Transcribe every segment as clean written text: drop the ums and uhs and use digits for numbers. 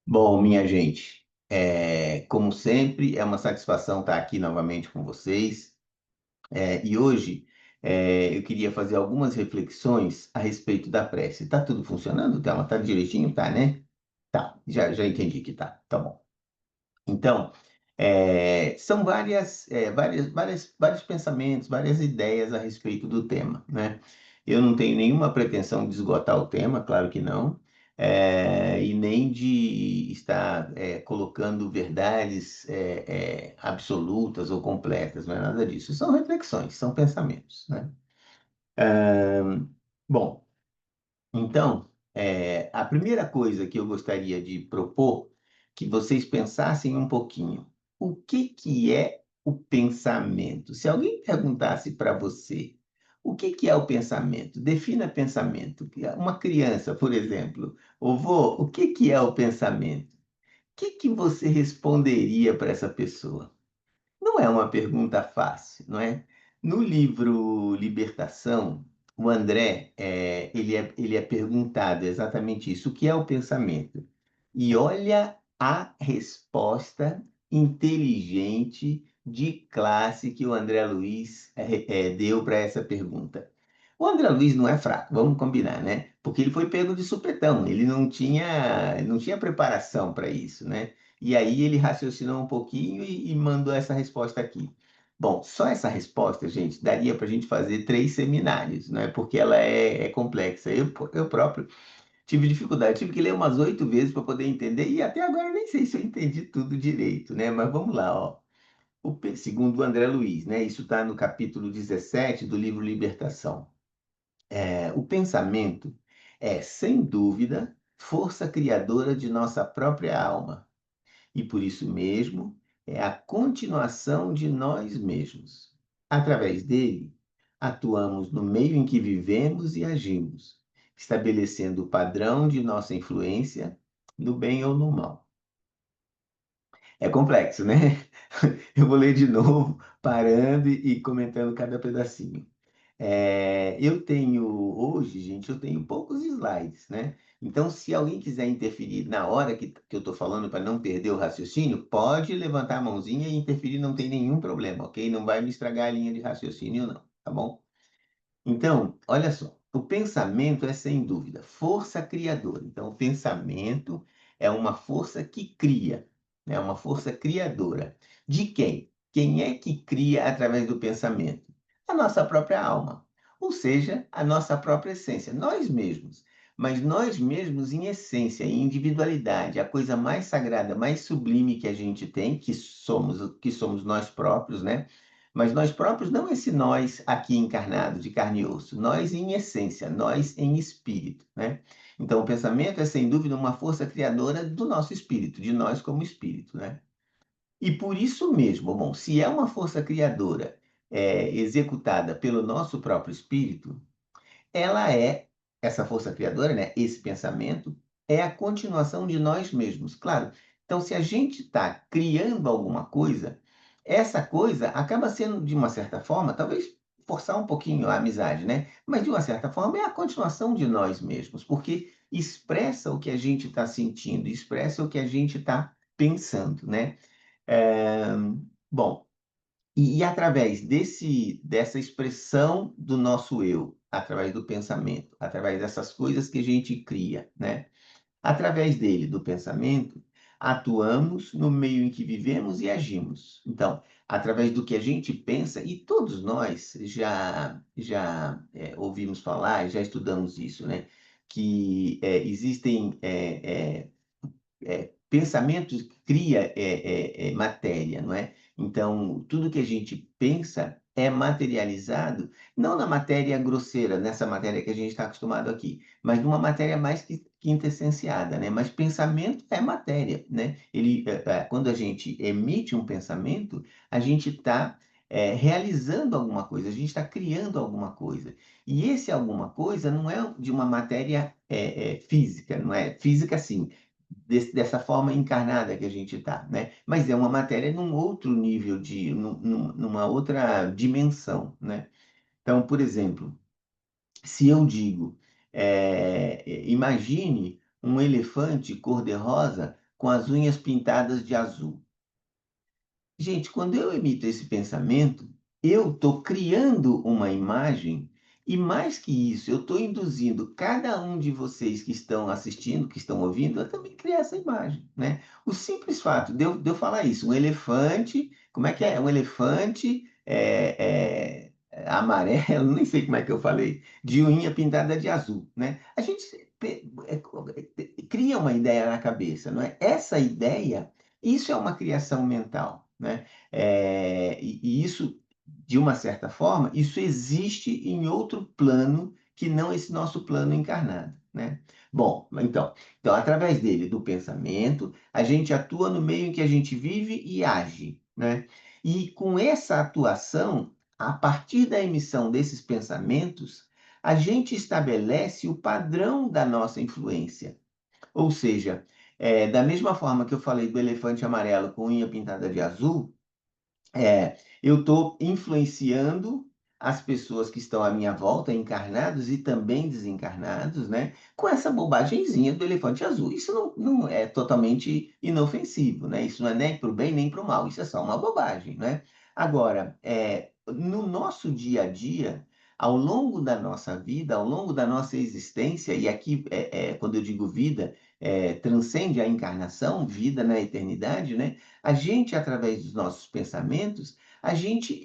Bom, minha gente, como sempre, é uma satisfação estar aqui novamente com vocês. E hoje eu queria fazer algumas reflexões a respeito da prece. Tá tudo funcionando, Thelma? Tá direitinho? Tá, né? Tá, já entendi que tá. Tá bom. Então, são vários pensamentos, várias ideias a respeito do tema, né? Eu não tenho nenhuma pretensão de esgotar o tema, claro que não, e nem de estar colocando verdades absolutas ou completas, não é nada disso. São reflexões, são pensamentos, né? Bom. Então, a primeira coisa que eu gostaria de propor, que vocês pensassem um pouquinho, o que que é o pensamento? Se alguém perguntasse para você, o que que é o pensamento? Defina pensamento. Uma criança, por exemplo, ô vô, o que que é o pensamento? O que que você responderia para essa pessoa? Não é uma pergunta fácil, não é? No livro Libertação, o André, ele é perguntado exatamente isso, o que é o pensamento? E olha a resposta inteligente de classe que o André Luiz deu para essa pergunta. O André Luiz não é fraco, vamos combinar, né? Porque ele foi pego de supetão, ele não tinha preparação para isso, né? E aí ele raciocinou um pouquinho e mandou essa resposta aqui. Bom, só essa resposta, gente, daria para a gente fazer 3 seminários, né? Porque ela é complexa. Eu próprio tive dificuldade, tive que ler umas 8 vezes para poder entender, e até agora eu nem sei se eu entendi tudo direito, né? Mas vamos lá, ó. Segundo o André Luiz, né? Isso está no capítulo 17 do livro Libertação. O pensamento é, sem dúvida, força criadora de nossa própria alma e por isso mesmo é a continuação de nós mesmos. Através dele, atuamos no meio em que vivemos e agimos, estabelecendo o padrão de nossa influência no bem ou no mal. É complexo, né? Eu vou ler de novo, parando e comentando cada pedacinho. Hoje, gente, eu tenho poucos slides, né? Então, se alguém quiser interferir na hora que eu estou falando para não perder o raciocínio, pode levantar a mãozinha e interferir, não tem nenhum problema, ok? Não vai me estragar a linha de raciocínio, não, tá bom? Então, olha só, o pensamento é sem dúvida força criadora. Então, o pensamento é uma força que cria, é uma força criadora. De quem? Quem é que cria através do pensamento? A nossa própria alma, ou seja, a nossa própria essência, nós mesmos. Mas nós mesmos em essência, em individualidade, a coisa mais sagrada, mais sublime que a gente tem, que somos nós próprios, né? Mas nós próprios, não esse nós aqui encarnado, de carne e osso, nós em essência, nós em espírito, né? Então, o pensamento é, sem dúvida, uma força criadora do nosso espírito, de nós como espírito, né? E por isso mesmo, bom, se é uma força criadora executada pelo nosso próprio espírito, essa força criadora, né? Esse pensamento, é a continuação de nós mesmos, claro. Então, se a gente está criando alguma coisa, essa coisa acaba sendo, de uma certa forma, talvez forçar um pouquinho a amizade, né? Mas, de uma certa forma, é a continuação de nós mesmos, porque expressa o que a gente está sentindo, expressa o que a gente está pensando, né? É, Bom, e através dessa expressão do nosso eu, através do pensamento, através dessas coisas que a gente cria, né? Através dele, do pensamento, atuamos no meio em que vivemos e agimos. Então, através do que a gente pensa, e todos nós já ouvimos falar, já estudamos isso, né? Que existem pensamentos que cria matéria, não é? Então, tudo que a gente pensa é materializado, não na matéria grosseira, nessa matéria que a gente está acostumado aqui, mas numa matéria mais que quintessenciada, né? Mas pensamento é matéria, né? Quando a gente emite um pensamento, a gente está realizando alguma coisa, a gente está criando alguma coisa. E esse alguma coisa não é de uma matéria física, não é física assim, dessa forma encarnada que a gente está, né? Mas é uma matéria num outro nível numa outra dimensão, né? Então, por exemplo, se eu digo, imagine um elefante cor-de-rosa com as unhas pintadas de azul. Gente, quando eu emito esse pensamento, eu estou criando uma imagem, e mais que isso, eu estou induzindo cada um de vocês que estão assistindo, que estão ouvindo, a também criar essa imagem, né? O simples fato de eu falar isso, um elefante, como é que é? Um elefante amarelo, nem sei como é que eu falei, de unha pintada de azul, né? A gente cria uma ideia na cabeça, não é? Essa ideia, isso é uma criação mental, né? E isso, de uma certa forma, isso existe em outro plano que não esse nosso plano encarnado, né? Bom, então, através dele, do pensamento, a gente atua no meio em que a gente vive e age, né? E com essa atuação, a partir da emissão desses pensamentos, a gente estabelece o padrão da nossa influência. Ou seja, da mesma forma que eu falei do elefante amarelo com unha pintada de azul, eu estou influenciando as pessoas que estão à minha volta, encarnados e também desencarnados, né? Com essa bobagemzinha do elefante azul. Isso não é totalmente inofensivo, né? Isso não é nem para o bem nem para o mal, isso é só uma bobagem, né? Agora, no nosso dia a dia, ao longo da nossa vida, ao longo da nossa existência, e aqui, quando eu digo vida, transcende a encarnação, vida na eternidade, né? A gente, através dos nossos pensamentos, a gente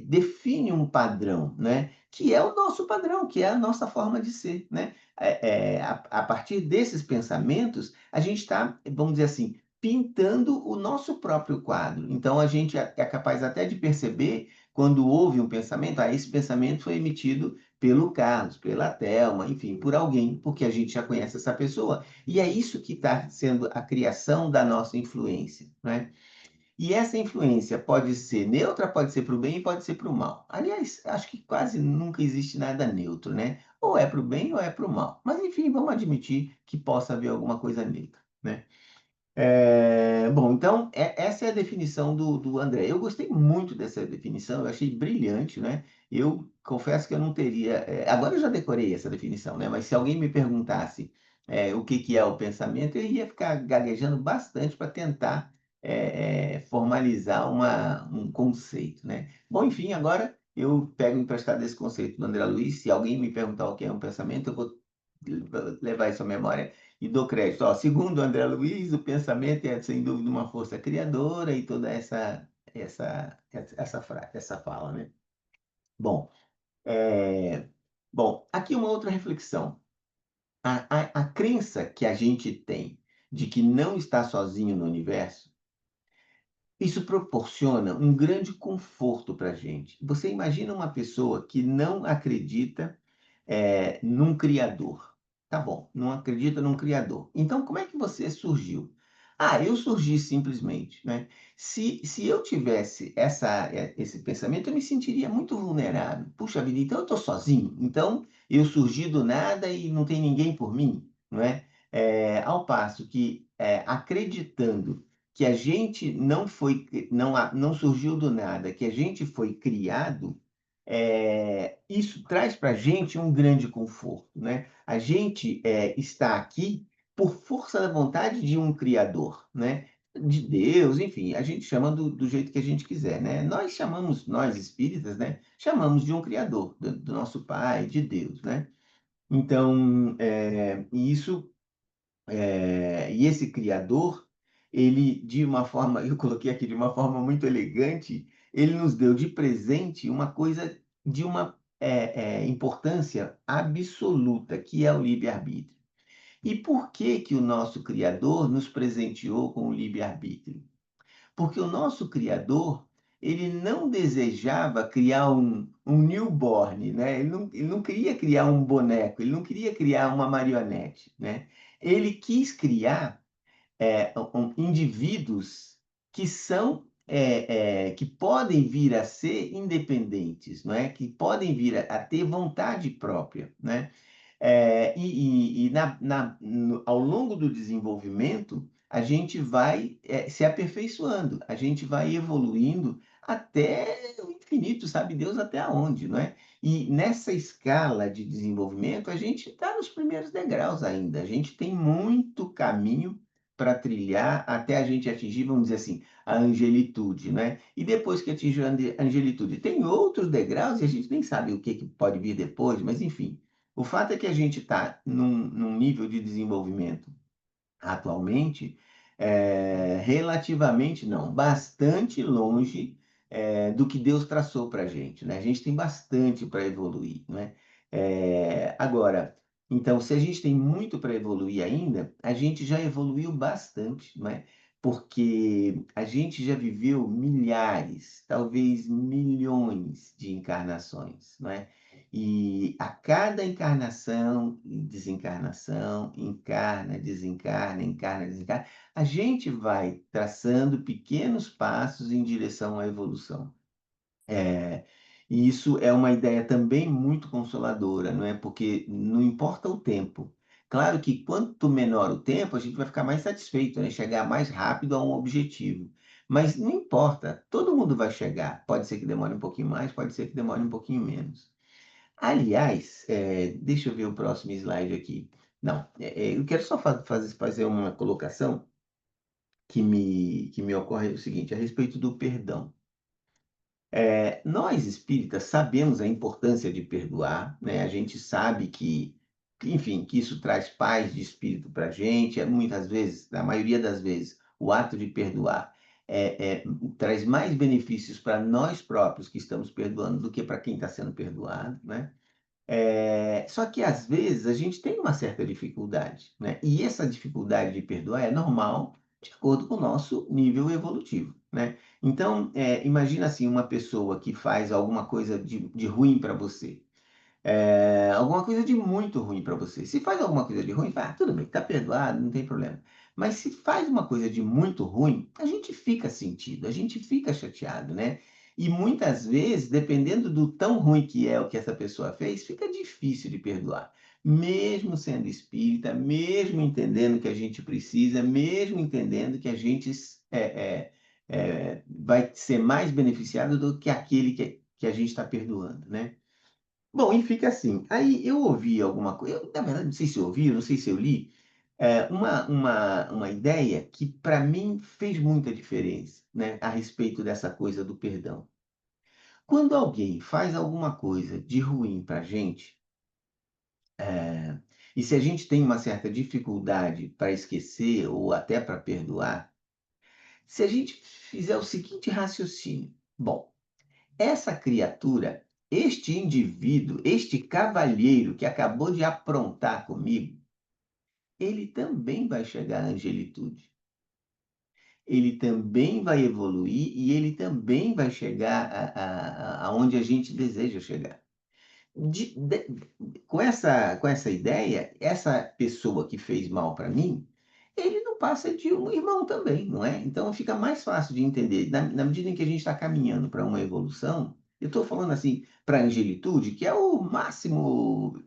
define um padrão, né? Que é o nosso padrão, que é a nossa forma de ser, né? A partir desses pensamentos, a gente está, vamos dizer assim, pintando o nosso próprio quadro. Então, a gente é capaz até de perceber, quando houve um pensamento, esse pensamento foi emitido pelo Carlos, pela Thelma, enfim, por alguém, porque a gente já conhece essa pessoa. E é isso que está sendo a criação da nossa influência, né? E essa influência pode ser neutra, pode ser para o bem e pode ser para o mal. Aliás, acho que quase nunca existe nada neutro, né? Ou é para o bem ou é para o mal. Mas, enfim, vamos admitir que possa haver alguma coisa neutra, né? Bom, então, essa é a definição do André. Eu gostei muito dessa definição, eu achei brilhante, né? Eu confesso que eu não teria. Agora eu já decorei essa definição, né? Mas se alguém me perguntasse o que que é o pensamento, eu ia ficar gaguejando bastante para tentar formalizar um conceito, né? Bom, enfim, agora eu pego emprestado esse conceito do André Luiz. Se alguém me perguntar o que é um pensamento, eu vou levar isso à memória e dou crédito. Ó, segundo André Luiz, o pensamento é, sem dúvida, uma força criadora e toda essa fala, né? Bom, é, bom, aqui uma outra reflexão. A crença que a gente tem de que não está sozinho no universo, isso proporciona um grande conforto para a gente. Você imagina uma pessoa que não acredita num criador. Tá bom, não acredita num criador. Então, como é que você surgiu? Ah, eu surgi simplesmente, né? Se eu tivesse esse pensamento, eu me sentiria muito vulnerável. Puxa vida, então eu estou sozinho. Então, eu surgi do nada e não tem ninguém por mim, não é? Ao passo que, acreditando que a gente não foi, não surgiu do nada, que a gente foi criado, isso traz para a gente um grande conforto, né? A gente está aqui por força da vontade de um Criador, né? De Deus, enfim, a gente chama do jeito que a gente quiser, né? Nós chamamos, nós espíritas, né? Chamamos de um Criador, do nosso Pai, de Deus, né? Então, e esse criador, ele, de uma forma, eu coloquei aqui de uma forma muito elegante, ele nos deu de presente uma coisa de uma importância absoluta, que é o livre-arbítrio. E por que que o nosso Criador nos presenteou com o livre-arbítrio? Porque o nosso Criador, ele não desejava criar um newborn, né? Ele não queria criar um boneco, ele não queria criar uma marionete, né? Ele quis criar indivíduos que que podem vir a ser independentes, não é? Que podem vir a ter vontade própria, né? Ao longo do desenvolvimento, a gente vai se aperfeiçoando, a gente vai evoluindo até o infinito, sabe Deus até aonde, não é? E nessa escala de desenvolvimento, a gente está nos primeiros degraus ainda, a gente tem muito caminho para trilhar até a gente atingir, vamos dizer assim, a angelitude, né? E depois que atinge a angelitude, tem outros degraus e a gente nem sabe o que que pode vir depois, mas enfim. O fato é que a gente está num nível de desenvolvimento atualmente, relativamente não, bastante longe do que Deus traçou para a gente, né? A gente tem bastante para evoluir, né? Agora, então, se a gente tem muito para evoluir ainda, a gente já evoluiu bastante, né? Porque a gente já viveu milhares, talvez milhões de encarnações, não é? E a cada encarnação e desencarnação, encarna, desencarna, encarna, desencarna, a gente vai traçando pequenos passos em direção à evolução. É, e isso é uma ideia também muito consoladora, não é? Porque não importa o tempo. Claro que quanto menor o tempo, a gente vai ficar mais satisfeito, né? Chegar mais rápido a um objetivo. Mas não importa, todo mundo vai chegar. Pode ser que demore um pouquinho mais, pode ser que demore um pouquinho menos. Aliás, deixa eu ver o próximo slide aqui. Não, eu quero só fazer uma colocação que me ocorre o seguinte, a respeito do perdão. Nós espíritas sabemos a importância de perdoar, né? A gente sabe enfim, que isso traz paz de espírito para a gente. Muitas vezes, na maioria das vezes, o ato de perdoar traz mais benefícios para nós próprios que estamos perdoando do que para quem está sendo perdoado, né? Só que às vezes a gente tem uma certa dificuldade, né? E essa dificuldade de perdoar é normal de acordo com o nosso nível evolutivo, né? Então, imagina assim, uma pessoa que faz alguma coisa de ruim para você alguma coisa de muito ruim para você. Se faz alguma coisa de ruim, tudo bem, tá perdoado, não tem problema. Mas se faz uma coisa de muito ruim, a gente fica sentido, a gente fica chateado, né? E muitas vezes, dependendo do tão ruim que é o que essa pessoa fez, fica difícil de perdoar. Mesmo sendo espírita, mesmo entendendo que a gente precisa, mesmo entendendo que a gente vai ser mais beneficiado do que aquele que a gente está perdoando, né? Bom, e fica assim. Aí eu ouvi alguma coisa, na verdade, não sei se eu ouvi, não sei se eu li, uma ideia que para mim fez muita diferença, né, a respeito dessa coisa do perdão. Quando alguém faz alguma coisa de ruim para a gente, é, e se a gente tem uma certa dificuldade para esquecer ou até para perdoar, se a gente fizer o seguinte raciocínio: bom, essa criatura, este indivíduo, este cavalheiro que acabou de aprontar comigo, ele também vai chegar à angelitude. Ele também vai evoluir e ele também vai chegar aonde a gente deseja chegar. De- de- com essa ideia, essa pessoa que fez mal para mim, ele não passa de um irmão também, não é? Então fica mais fácil de entender. Na medida em que a gente está caminhando para uma evolução, eu estou falando assim, para a angelitude, que é o máximo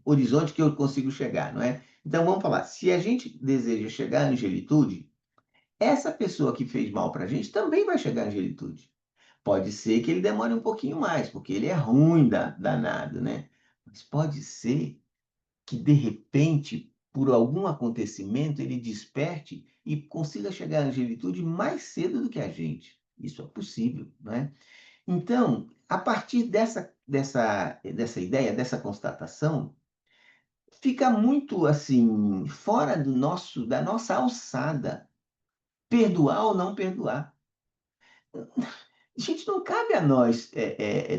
horizonte que eu consigo chegar, não é? Então vamos falar, se a gente deseja chegar à angelitude, essa pessoa que fez mal para a gente também vai chegar à angelitude. Pode ser que ele demore um pouquinho mais, porque ele é ruim danado, né? Mas pode ser que, de repente, por algum acontecimento, ele desperte e consiga chegar à angelitude mais cedo do que a gente. Isso é possível, né? Então, a partir dessa ideia, dessa constatação, fica muito assim, fora da nossa alçada, perdoar ou não perdoar. Gente, não cabe a nós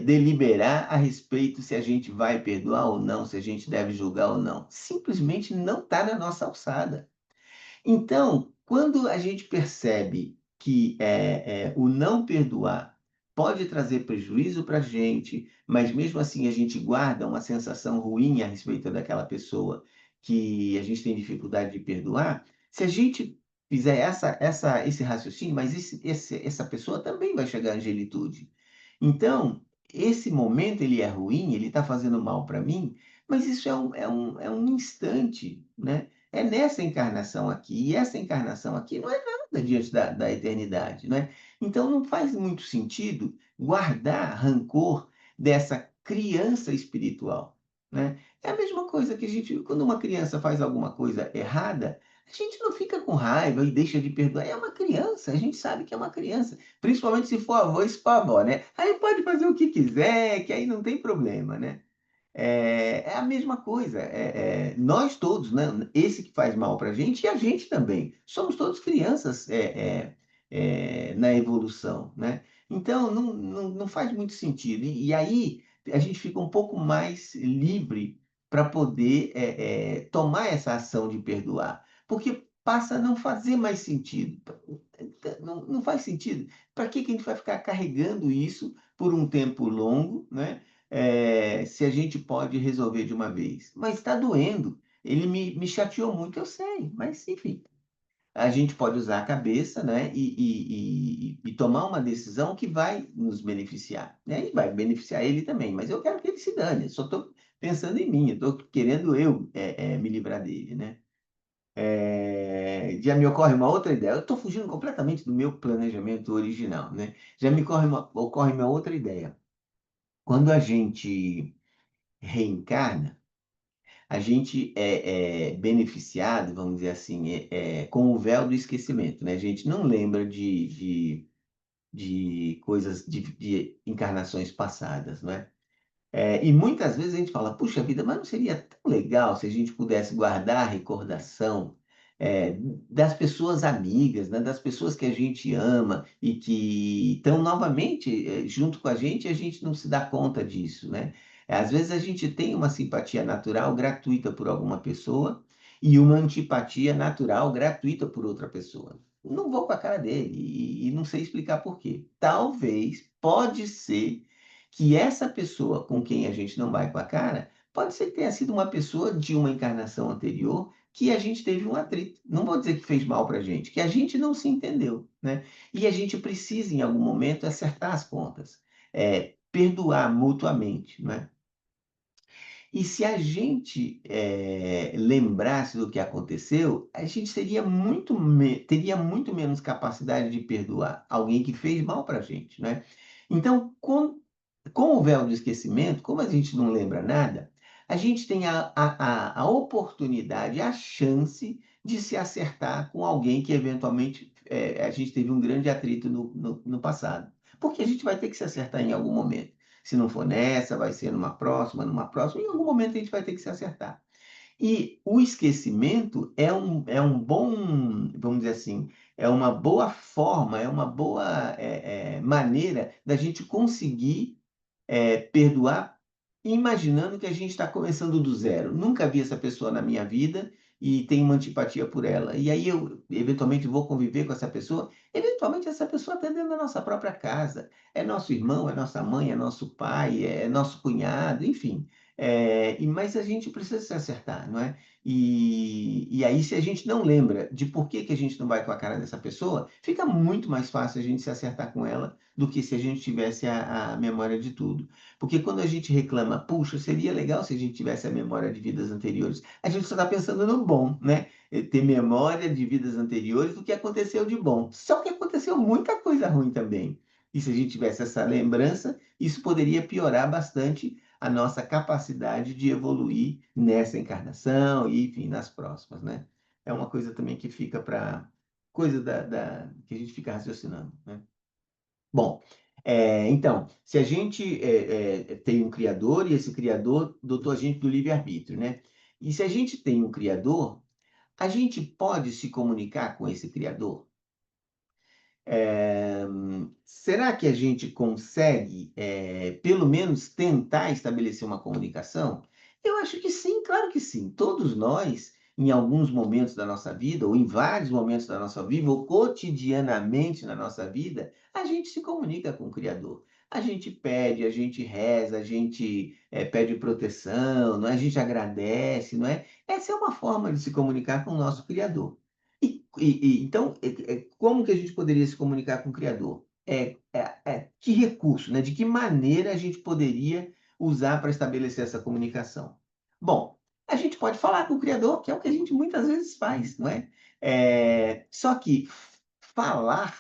deliberar a respeito se a gente vai perdoar ou não, se a gente deve julgar ou não. Simplesmente não está na nossa alçada. Então, quando a gente percebe que o não perdoar pode trazer prejuízo para a gente, mas mesmo assim a gente guarda uma sensação ruim a respeito daquela pessoa que a gente tem dificuldade de perdoar, se a gente fizer esse raciocínio, mas essa pessoa também vai chegar à angelitude. Então, esse momento ele é ruim, ele está fazendo mal para mim, mas isso é um instante, né? É nessa encarnação aqui, e essa encarnação aqui não é nada diante da eternidade, né? Então não faz muito sentido guardar rancor dessa criança espiritual, né? É a mesma coisa que quando uma criança faz alguma coisa errada, a gente não fica com raiva e deixa de perdoar. É uma criança, a gente sabe que é uma criança, principalmente se for avô e se for avó, né? Aí pode fazer o que quiser, que aí não tem problema, né? É a mesma coisa, nós todos, né, esse que faz mal para a gente e a gente também, somos todos crianças na evolução, né? Então, não faz muito sentido. E aí a gente fica um pouco mais livre para poder tomar essa ação de perdoar, porque passa a não fazer mais sentido. Não faz sentido. Para que que a gente vai ficar carregando isso por um tempo longo, né? Se a gente pode resolver de uma vez. Mas está doendo. Ele me chateou muito, eu sei, mas enfim. A gente pode usar a cabeça, né, e tomar uma decisão que vai nos beneficiar, né, e vai beneficiar ele também. Mas eu quero que ele se dane, eu só estou pensando em mim, estou querendo eu me livrar dele, né? Já me ocorre uma outra ideia. Eu estou fugindo completamente do meu planejamento original, né? Já ocorre uma outra ideia. Quando a gente reencarna, a gente é beneficiado, vamos dizer assim, com o véu do esquecimento, né? A gente não lembra de coisas, de encarnações passadas, não é? E muitas vezes a gente fala, puxa vida, mas não seria tão legal se a gente pudesse guardar a recordação das pessoas amigas, né, das pessoas que a gente ama e que estão novamente junto com a gente não se dá conta disso, né? Às vezes a gente tem uma simpatia natural gratuita por alguma pessoa e uma antipatia natural gratuita por outra pessoa. Não vou com a cara dele e não sei explicar por quê. Talvez, pode ser que essa pessoa com quem a gente não vai com a cara, pode ser que tenha sido uma pessoa de uma encarnação anterior que a gente teve um atrito. Não vou dizer que fez mal para a gente, que a gente não se entendeu, né? E a gente precisa, em algum momento, acertar as contas, perdoar mutuamente, né? E se a gente lembrasse do que aconteceu, a gente teria muito menos capacidade de perdoar alguém que fez mal para a gente, né? Então, com o véu do esquecimento, como a gente não lembra nada, a gente tem a oportunidade, a chance de se acertar com alguém que eventualmente a gente teve um grande atrito no passado. Porque a gente vai ter que se acertar em algum momento. Se não for nessa, vai ser numa próxima, em algum momento a gente vai ter que se acertar. E o esquecimento é um bom, vamos dizer assim, é uma boa forma, é uma boa maneira da gente conseguir perdoar, imaginando que a gente está começando do zero. Nunca vi essa pessoa na minha vida e tenho uma antipatia por ela. E aí eu, eventualmente, vou conviver com essa pessoa. Eventualmente, essa pessoa está dentro da nossa própria casa. É nosso irmão, é nossa mãe, é nosso pai, é nosso cunhado, enfim. Mas a gente precisa se acertar, não é? E aí, se a gente não lembra de por que que a gente não vai com a cara dessa pessoa, fica muito mais fácil a gente se acertar com ela do que se a gente tivesse a memória de tudo. Porque quando a gente reclama, puxa, seria legal se a gente tivesse a memória de vidas anteriores, a gente só está pensando no bom, né? Ter memória de vidas anteriores do que aconteceu de bom. Só que aconteceu muita coisa ruim também. E se a gente tivesse essa lembrança, isso poderia piorar bastante a nossa capacidade de evoluir nessa encarnação e, enfim, nas próximas, né? É uma coisa também que fica para coisa que a gente fica raciocinando, né? Bom, então, se a gente tem um criador e esse criador dotou a gente do livre-arbítrio, né? E se a gente tem um criador, a gente pode se comunicar com esse criador? Será que a gente consegue, pelo menos, tentar estabelecer uma comunicação? Eu acho que sim, claro que sim. Todos nós, em alguns momentos da nossa vida, ou em vários momentos da nossa vida, ou cotidianamente na nossa vida, a gente se comunica com o Criador. A gente pede, a gente reza, a gente pede proteção, não é? A gente agradece, não é? Essa é uma forma de se comunicar com o nosso Criador. Então, como que a gente poderia se comunicar com o Criador? Que recurso, né? De que maneira a gente poderia usar para estabelecer essa comunicação? Bom, a gente pode falar com o Criador, que é o que a gente muitas vezes faz, não é? Só que falar,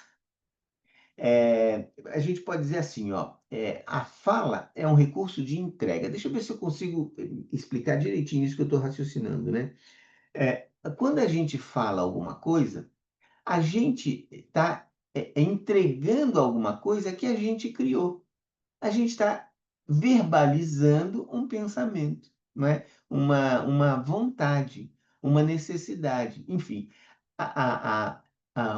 a gente pode dizer assim, ó, a fala é um recurso de entrega. Deixa eu ver se eu consigo explicar direitinho isso que eu estou raciocinando, né? Quando a gente fala alguma coisa, a gente está entregando alguma coisa que a gente criou. A gente está verbalizando um pensamento, não é? Uma vontade, uma necessidade, enfim. A,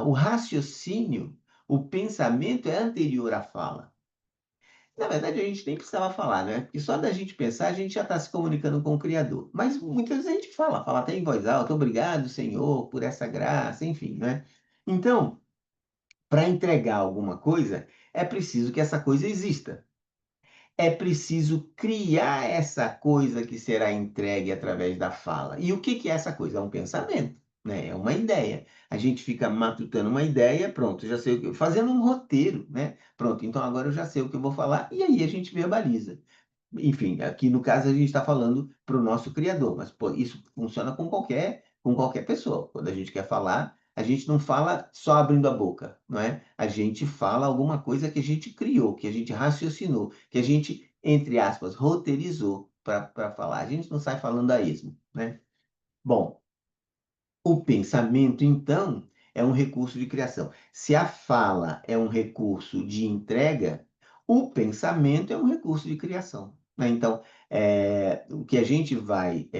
o raciocínio, o pensamento é anterior à fala. Na verdade, a gente nem precisava falar, né? Porque só da gente pensar, a gente já está se comunicando com o Criador. Mas muitas vezes a gente fala até em voz alta, obrigado, Senhor, por essa graça, enfim, né? Então, para entregar alguma coisa, é preciso que essa coisa exista. É preciso criar essa coisa que será entregue através da fala. E o que que é essa coisa? É um pensamento, né? É uma ideia. A gente fica matutando uma ideia, pronto, já sei o que, fazendo um roteiro, né? Pronto, então agora eu já sei o que eu vou falar, e aí a gente verbaliza. Enfim, aqui no caso a gente está falando para o nosso criador, mas pô, isso funciona com qualquer pessoa. Quando a gente quer falar, a gente não fala só abrindo a boca, não é? A gente fala alguma coisa que a gente criou, que a gente raciocinou, que a gente, entre aspas, roteirizou para falar. A gente não sai falando a esmo, né? Bom, o pensamento, então, é um recurso de criação. Se a fala é um recurso de entrega, o pensamento é um recurso de criação, né? Então, o que a gente vai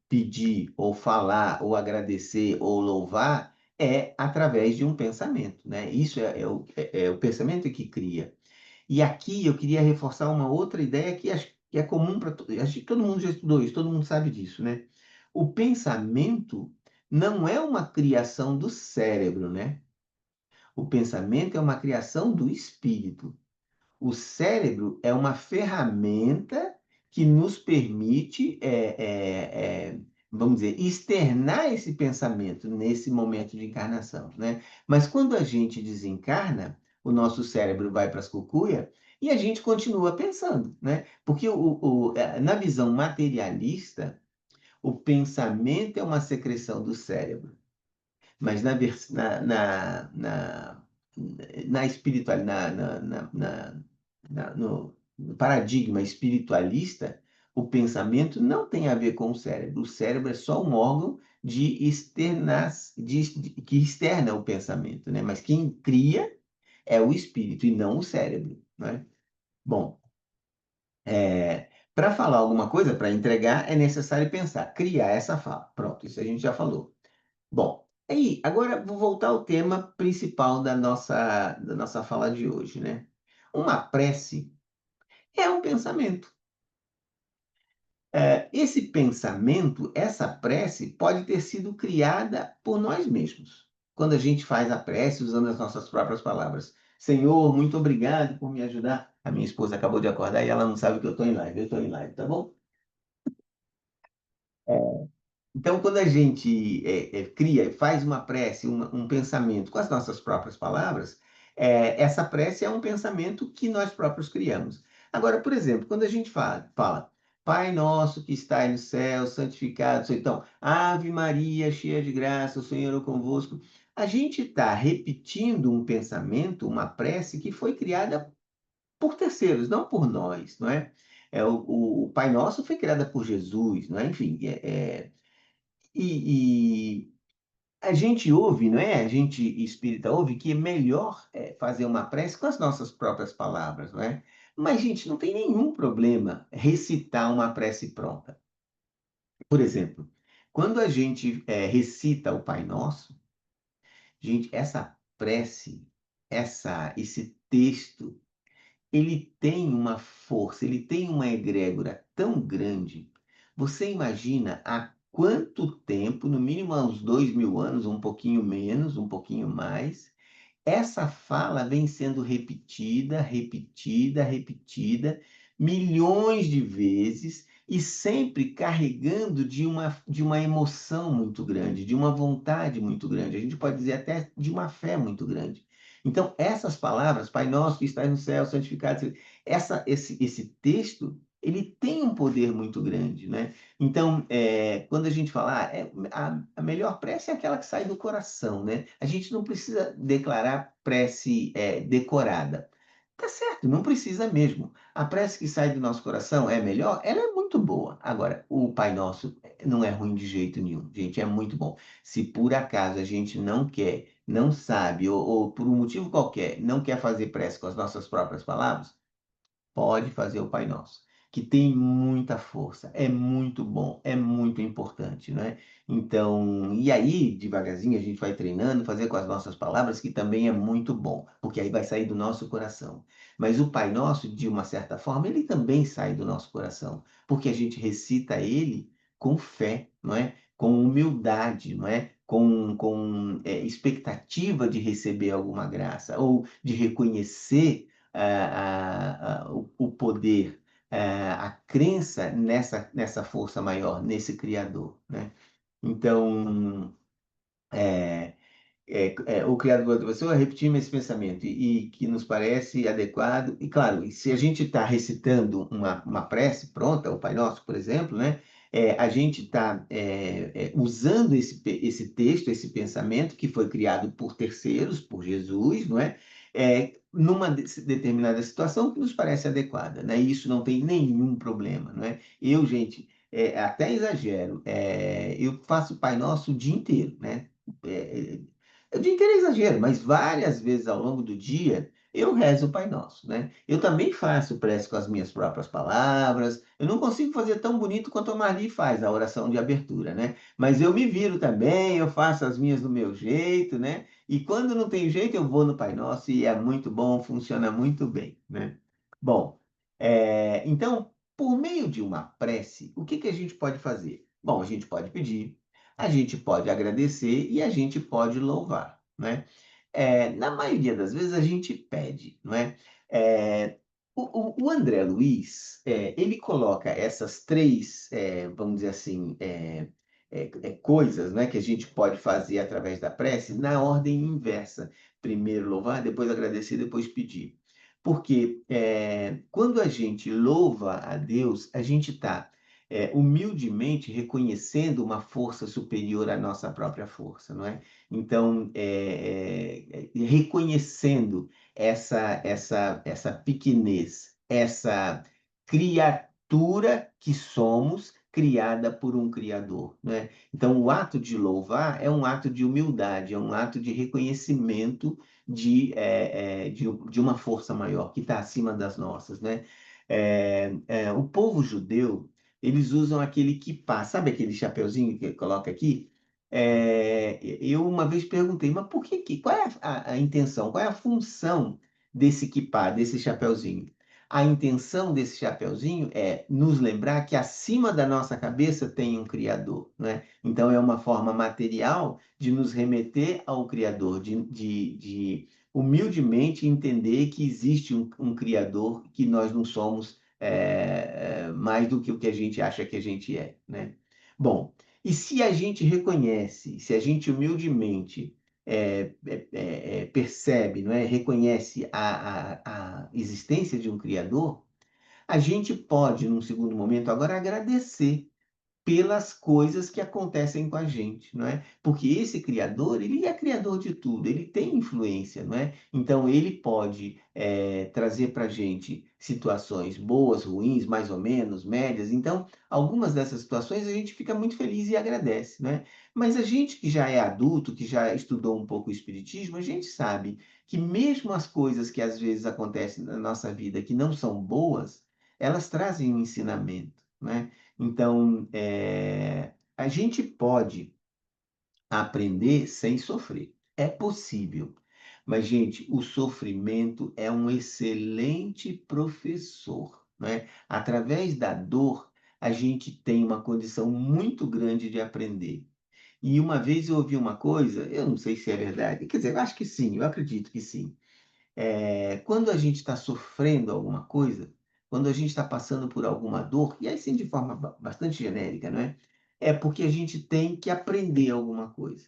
pedir, ou falar, ou agradecer, ou louvar, é através de um pensamento, né? Isso é o pensamento que cria. E aqui eu queria reforçar uma outra ideia que acho que é comum para todo, acho que todo mundo já estudou isso, todo mundo sabe disso, né? O pensamento não é uma criação do cérebro, né? O pensamento é uma criação do espírito. O cérebro é uma ferramenta que nos permite, vamos dizer, externar esse pensamento nesse momento de encarnação, né? Mas quando a gente desencarna, o nosso cérebro vai para as cucuia e a gente continua pensando, né? Porque na visão materialista, o pensamento é uma secreção do cérebro. Mas na espiritual, no paradigma espiritualista, o pensamento não tem a ver com o cérebro. O cérebro é só um órgão que externa o pensamento, né? Mas quem cria é o espírito e não o cérebro, né? Bom, para falar alguma coisa, para entregar, é necessário pensar, criar essa fala. Pronto, isso a gente já falou. Bom, aí, agora vou voltar ao tema principal da nossa fala de hoje, né? Uma prece é um pensamento. Esse pensamento, essa prece, pode ter sido criada por nós mesmos. Quando a gente faz a prece usando as nossas próprias palavras. Senhor, muito obrigado por me ajudar. A minha esposa acabou de acordar e ela não sabe que eu estou em live. Eu estou em live, tá bom? Então, quando a gente cria, faz uma prece, um pensamento com as nossas próprias palavras, essa prece é um pensamento que nós próprios criamos. Agora, por exemplo, quando a gente fala Pai nosso que estais no céu, santificado seja. Então, Ave Maria, cheia de graça, o Senhor é convosco. A gente está repetindo um pensamento, uma prece que foi criada por terceiros, não por nós, não é? O Pai Nosso foi criada por Jesus, não é? Enfim, e a gente ouve, não é? A gente espírita ouve que é melhor fazer uma prece com as nossas próprias palavras, não é? Mas, gente, não tem nenhum problema recitar uma prece pronta. Por exemplo, quando a gente recita o Pai Nosso, gente, essa prece, esse texto, ele tem uma força, ele tem uma egrégora tão grande. Você imagina há quanto tempo, no mínimo há uns 2.000 anos, um pouquinho menos, um pouquinho mais, essa fala vem sendo repetida, repetida, repetida, milhões de vezes e sempre carregando de uma emoção muito grande, de uma vontade muito grande. A gente pode dizer até de uma fé muito grande. Então, essas palavras, Pai Nosso que estás no céu, santificado seja, esse texto, ele tem um poder muito grande, né? Então, quando a gente fala, a melhor prece é aquela que sai do coração, né? A gente não precisa declarar prece decorada. Tá certo, não precisa mesmo. A prece que sai do nosso coração é melhor? Ela é muito muito boa. Agora, o Pai Nosso não é ruim de jeito nenhum, gente, é muito bom. Se por acaso a gente não quer, não sabe, ou por um motivo qualquer, não quer fazer prece com as nossas próprias palavras, pode fazer o Pai Nosso, que tem muita força, é muito bom, é muito importante, né? Então, e aí, devagarzinho, a gente vai treinando, fazer com as nossas palavras, que também é muito bom, porque aí vai sair do nosso coração. Mas o Pai Nosso, de uma certa forma, ele também sai do nosso coração, porque a gente recita ele com fé, não é? Com humildade, não é? Com expectativa de receber alguma graça, ou de reconhecer o poder, a crença nessa força maior, nesse Criador, né? Então, é, o Criador da pessoa, repetimos esse pensamento e que nos parece adequado. E claro, e se a gente está recitando uma prece pronta, o Pai Nosso, por exemplo, né? A gente está usando esse texto, esse pensamento que foi criado por terceiros, por Jesus, não é? Numa determinada situação que nos parece adequada, né? E isso não tem nenhum problema, não é? Eu, gente, até exagero, eu faço Pai Nosso o dia inteiro, né? É, o dia inteiro é exagero, mas várias vezes ao longo do dia eu rezo o Pai Nosso, né? Eu também faço prece com as minhas próprias palavras. Eu não consigo fazer tão bonito quanto a Marli faz, a oração de abertura, né? Mas eu me viro também, eu faço as minhas do meu jeito, né? E quando não tem jeito, eu vou no Pai Nosso e é muito bom, funciona muito bem, né? Bom, então, por meio de uma prece, o que que a gente pode fazer? Bom, a gente pode pedir, a gente pode agradecer e a gente pode louvar, né? Na maioria das vezes a gente pede, não é? É, o André Luiz, ele coloca essas três, vamos dizer assim, coisas, né, que a gente pode fazer através da prece na ordem inversa. Primeiro louvar, depois agradecer, depois pedir. Porque quando a gente louva a Deus, a gente está humildemente reconhecendo uma força superior à nossa própria força, não é? Então, reconhecendo essa pequenez, essa criatura que somos, criada por um Criador, né? Então, o ato de louvar é um ato de humildade, é um ato de reconhecimento de uma força maior que está acima das nossas, né? O povo judeu, eles usam aquele kippá, sabe aquele chapeuzinho que coloca aqui? Eu uma vez perguntei, mas por qual é a intenção, qual é a função desse kippá, desse chapeuzinho? A intenção desse chapeuzinho é nos lembrar que acima da nossa cabeça tem um Criador, né? Então é uma forma material de nos remeter ao Criador, de humildemente entender que existe um Criador, que nós não somos mais do que o que a gente acha que a gente é, né? Bom, e se a gente reconhece, se a gente humildemente percebe, não é? Reconhece a existência de um Criador, a gente pode, num segundo momento, agora agradecer pelas coisas que acontecem com a gente, não é? Porque esse criador, ele é criador de tudo, ele tem influência, não é? Então ele pode trazer para a gente situações boas, ruins, mais ou menos, médias. Então, algumas dessas situações a gente fica muito feliz e agradece, não é? Mas a gente que já é adulto, que já estudou um pouco o espiritismo, a gente sabe que mesmo as coisas que às vezes acontecem na nossa vida que não são boas, elas trazem um ensinamento, não é? Então, a gente pode aprender sem sofrer. É possível. Mas, gente, o sofrimento é um excelente professor, né? Através da dor, a gente tem uma condição muito grande de aprender. E uma vez eu ouvi uma coisa, eu não sei se é verdade, quer dizer, eu acho que sim, eu acredito que sim. Quando a gente está sofrendo alguma coisa, quando a gente está passando por alguma dor, e aí sim de forma bastante genérica, não é? É porque a gente tem que aprender alguma coisa.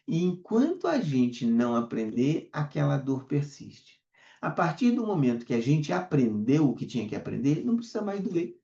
E enquanto a gente não aprender, aquela dor persiste. A partir do momento que a gente aprendeu o que tinha que aprender, não precisa mais doer.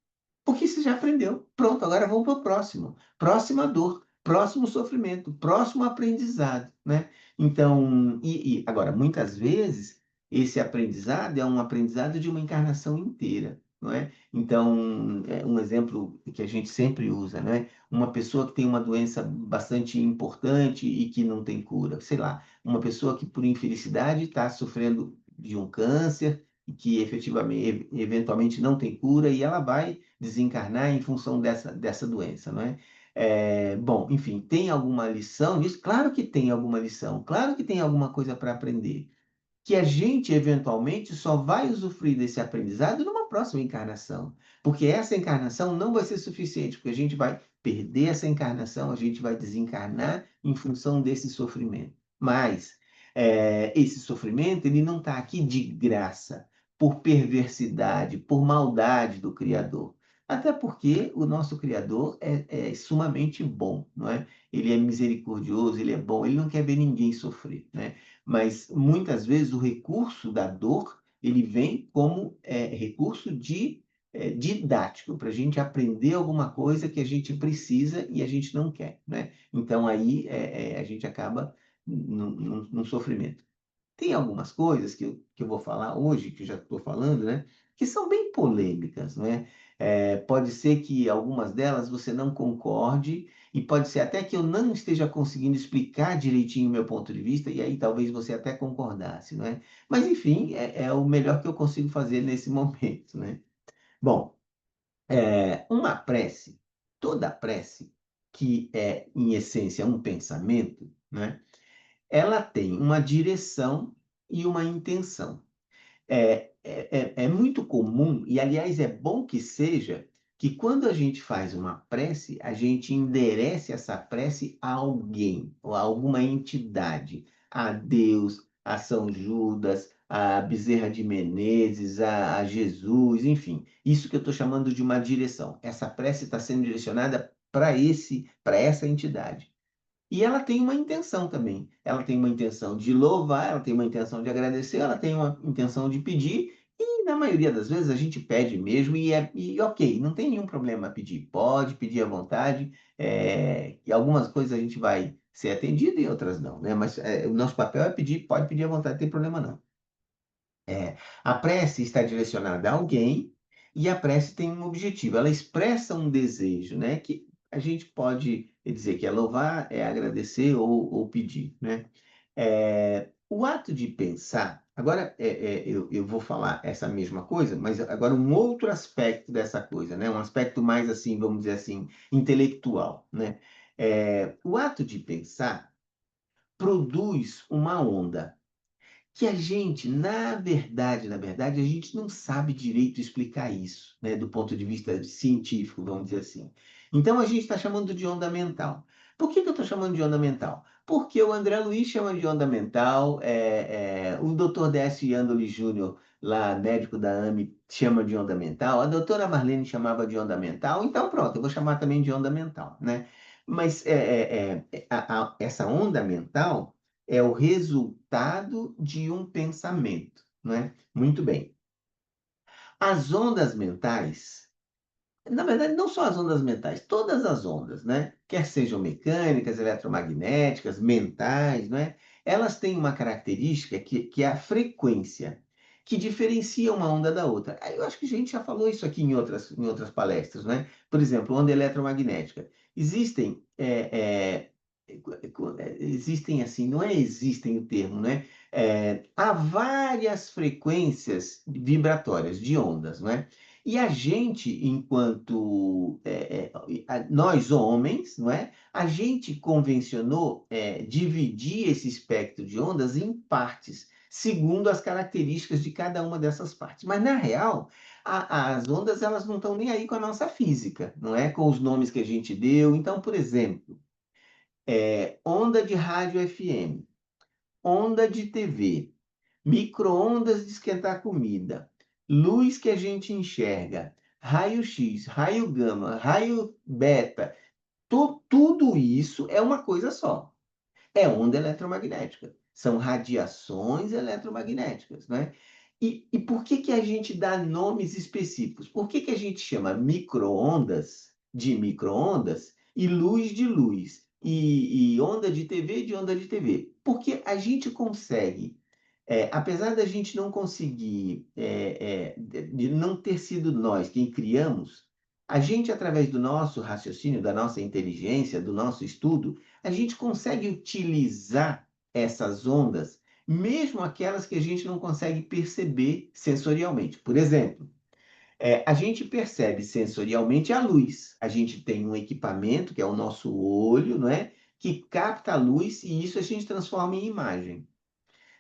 Porque você já aprendeu. Pronto, agora vamos para o próximo. Próxima dor, próximo sofrimento, próximo aprendizado, né? Então, agora, muitas vezes, esse aprendizado é um aprendizado de uma encarnação inteira. não é? Então, é um exemplo que a gente sempre usa, né? Uma pessoa que tem uma doença bastante importante e que não tem cura, sei lá, uma pessoa que por infelicidade está sofrendo de um câncer e que efetivamente, eventualmente não tem cura e ela vai desencarnar em função dessa doença, não é? Bom, enfim, tem alguma lição nisso? Claro que tem alguma lição, claro que tem alguma coisa para aprender que a gente eventualmente só vai usufruir desse aprendizado numa próxima encarnação, porque essa encarnação não vai ser suficiente, porque a gente vai perder essa encarnação, a gente vai desencarnar em função desse sofrimento. Mas esse sofrimento ele não está aqui de graça, por perversidade, por maldade do Criador. Até porque o nosso Criador é sumamente bom, não é? Ele é misericordioso, ele é bom, ele não quer ver ninguém sofrer, né? Mas muitas vezes o recurso da dor ele vem como recurso didático para a gente aprender alguma coisa que a gente precisa e a gente não quer, né? Então aí a gente acaba num sofrimento. Tem algumas coisas que eu vou falar hoje, que eu já estou falando, né? Que são bem polêmicas, né? Pode ser que algumas delas você não concorde, e pode ser até que eu não esteja conseguindo explicar direitinho o meu ponto de vista, e aí talvez você até concordasse, não é? Mas, enfim, é o melhor que eu consigo fazer nesse momento, né? Bom, uma prece, toda prece, que é, em essência, um pensamento, né? Ela tem uma direção e uma intenção. É muito comum, e aliás é bom que seja, que quando a gente faz uma prece, a gente enderece essa prece a alguém, ou a alguma entidade, a Deus, a São Judas, a Bezerra de Menezes, a Jesus, enfim. Isso que eu estou chamando de uma direção. Essa prece está sendo direcionada para essa entidade. E ela tem uma intenção também. Ela tem uma intenção de louvar, ela tem uma intenção de agradecer, ela tem uma intenção de pedir. E na maioria das vezes a gente pede mesmo e ok, não tem nenhum problema pedir. Pode pedir à vontade. E algumas coisas a gente vai ser atendido e outras não, né? Mas o nosso papel é pedir, pode pedir à vontade, não tem problema não. A prece está direcionada a alguém e a prece tem um objetivo. Ela expressa um desejo, né? Que a gente pode dizer que é louvar, é agradecer ou pedir, né? O ato de pensar, agora eu vou falar essa mesma coisa, mas agora um outro aspecto dessa coisa, né? Um aspecto mais assim, vamos dizer assim, intelectual, né? O ato de pensar produz uma onda que a gente, na verdade, a gente não sabe direito explicar isso, né, do ponto de vista científico, vamos dizer assim. Então, a gente está chamando de onda mental. Por que eu estou chamando de onda mental? Porque o André Luiz chama de onda mental, o Dr. Décio Andoli Júnior, lá, médico da AME, chama de onda mental, a doutora Marlene chamava de onda mental, então pronto, eu vou chamar também de onda mental, né? Mas essa onda mental é o resultado de um pensamento, não é? Muito bem. As ondas mentais, na verdade, não só as ondas mentais, todas as ondas, né? Quer sejam mecânicas, eletromagnéticas, mentais, não é? Elas têm uma característica que é a frequência, que diferencia uma onda da outra. Aí eu acho que a gente já falou isso aqui em outras palestras, né? Por exemplo, onda eletromagnética. Existem assim, não é existem o termo, né? Há várias frequências vibratórias de ondas, não é? E a gente, enquanto nós homens, não é? A gente convencionou dividir esse espectro de ondas em partes, segundo as características de cada uma dessas partes. Mas na real, as ondas elas não estão nem aí com a nossa física, não é? Com os nomes que a gente deu. Então, por exemplo, onda de rádio FM, onda de TV, micro-ondas de esquentar comida, luz que a gente enxerga, raio-x, raio gama, raio beta, tudo isso é uma coisa só. É onda eletromagnética. São radiações eletromagnéticas, né? E por que que a gente dá nomes específicos? Por que que a gente chama micro-ondas de micro-ondas e luz de luz? E onda de TV de onda de TV? Porque a gente consegue apesar da gente não conseguir, de não ter sido nós quem criamos, a gente, através do nosso raciocínio, da nossa inteligência, do nosso estudo, a gente consegue utilizar essas ondas, mesmo aquelas que a gente não consegue perceber sensorialmente. Por exemplo, a gente percebe sensorialmente a luz. A gente tem um equipamento, que é o nosso olho, não é? Que capta a luz e isso a gente transforma em imagem.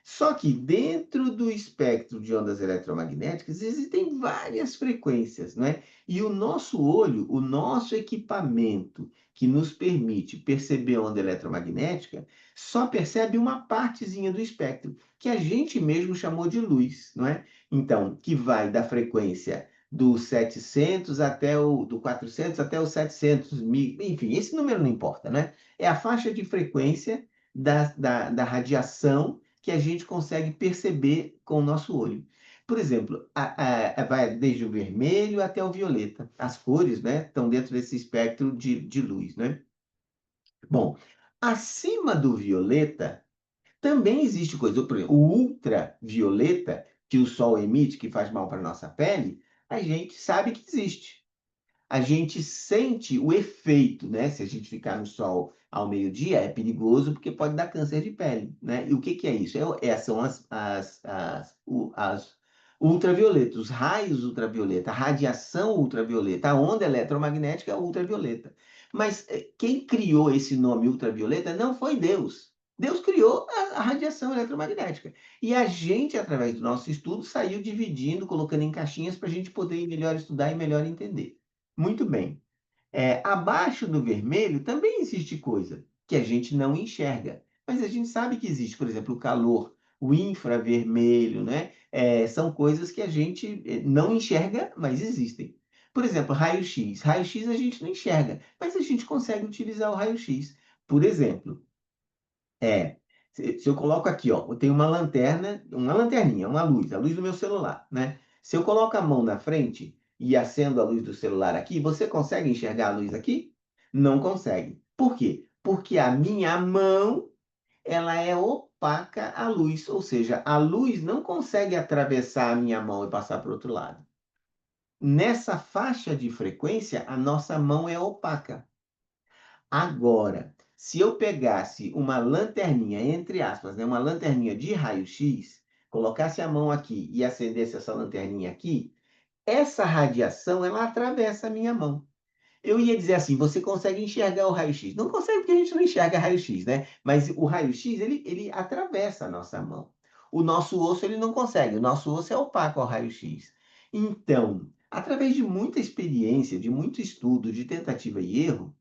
Só que dentro do espectro de ondas eletromagnéticas existem várias frequências, não é? E o nosso olho, o nosso equipamento que nos permite perceber a onda eletromagnética, só percebe uma partezinha do espectro, que a gente mesmo chamou de luz, não é? Então, que vai da frequência do 700 até do 400 até os 700 mil, enfim, esse número não importa, né? É a faixa de frequência da radiação que a gente consegue perceber com o nosso olho. Por exemplo, vai desde o vermelho até o violeta. As cores, né, estão dentro desse espectro de luz, né? Bom, acima do violeta também existe coisa. Por exemplo, o ultravioleta que o sol emite, que faz mal para a nossa pele, a gente sabe que existe. A gente sente o efeito, né? Se a gente ficar no sol ao meio-dia, é perigoso porque pode dar câncer de pele, né? E o que que é isso? São as ultravioletas, os raios ultravioleta, a radiação ultravioleta, a onda eletromagnética é ultravioleta. Mas quem criou esse nome ultravioleta não foi Deus. Deus criou a radiação eletromagnética. E a gente, através do nosso estudo, saiu dividindo, colocando em caixinhas para a gente poder melhor estudar e melhor entender. Muito bem. Abaixo do vermelho também existe coisa que a gente não enxerga, mas a gente sabe que existe, por exemplo, o calor, o infravermelho, né? São coisas que a gente não enxerga, mas existem. Por exemplo, raio-x. Raio-x a gente não enxerga, mas a gente consegue utilizar o raio-x. Por exemplo, é, se eu coloco aqui, ó, eu tenho uma lanterna, uma lanterninha, uma luz, a luz do meu celular, né? Se eu coloco a mão na frente e acendo a luz do celular aqui, você consegue enxergar a luz aqui? Não consegue. Por quê? Porque a minha mão, ela é opaca à luz, ou seja, a luz não consegue atravessar a minha mão e passar para o outro lado. Nessa faixa de frequência, a nossa mão é opaca. Agora, se eu pegasse uma lanterninha, entre aspas, né, uma lanterninha de raio-x, colocasse a mão aqui e acendesse essa lanterninha aqui, essa radiação ela atravessa a minha mão. Eu ia dizer assim, você consegue enxergar o raio-x? Não consegue porque a gente não enxerga raio-x, né? Mas o raio-x, ele atravessa a nossa mão. O nosso osso, ele não consegue. O nosso osso é opaco ao raio-x. Então, através de muita experiência, de muito estudo, de tentativa e erro,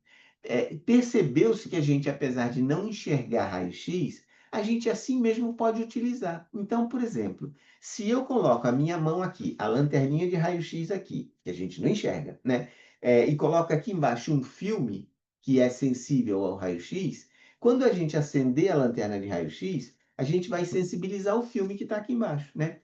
percebeu-se que a gente, apesar de não enxergar raio-x, a gente assim mesmo pode utilizar. Então, por exemplo, se eu coloco a minha mão aqui, a lanterninha de raio-x aqui, que a gente não enxerga, né? E coloco aqui embaixo um filme que é sensível ao raio-x, quando a gente acender a lanterna de raio-x, a gente vai sensibilizar o filme que está aqui embaixo, né?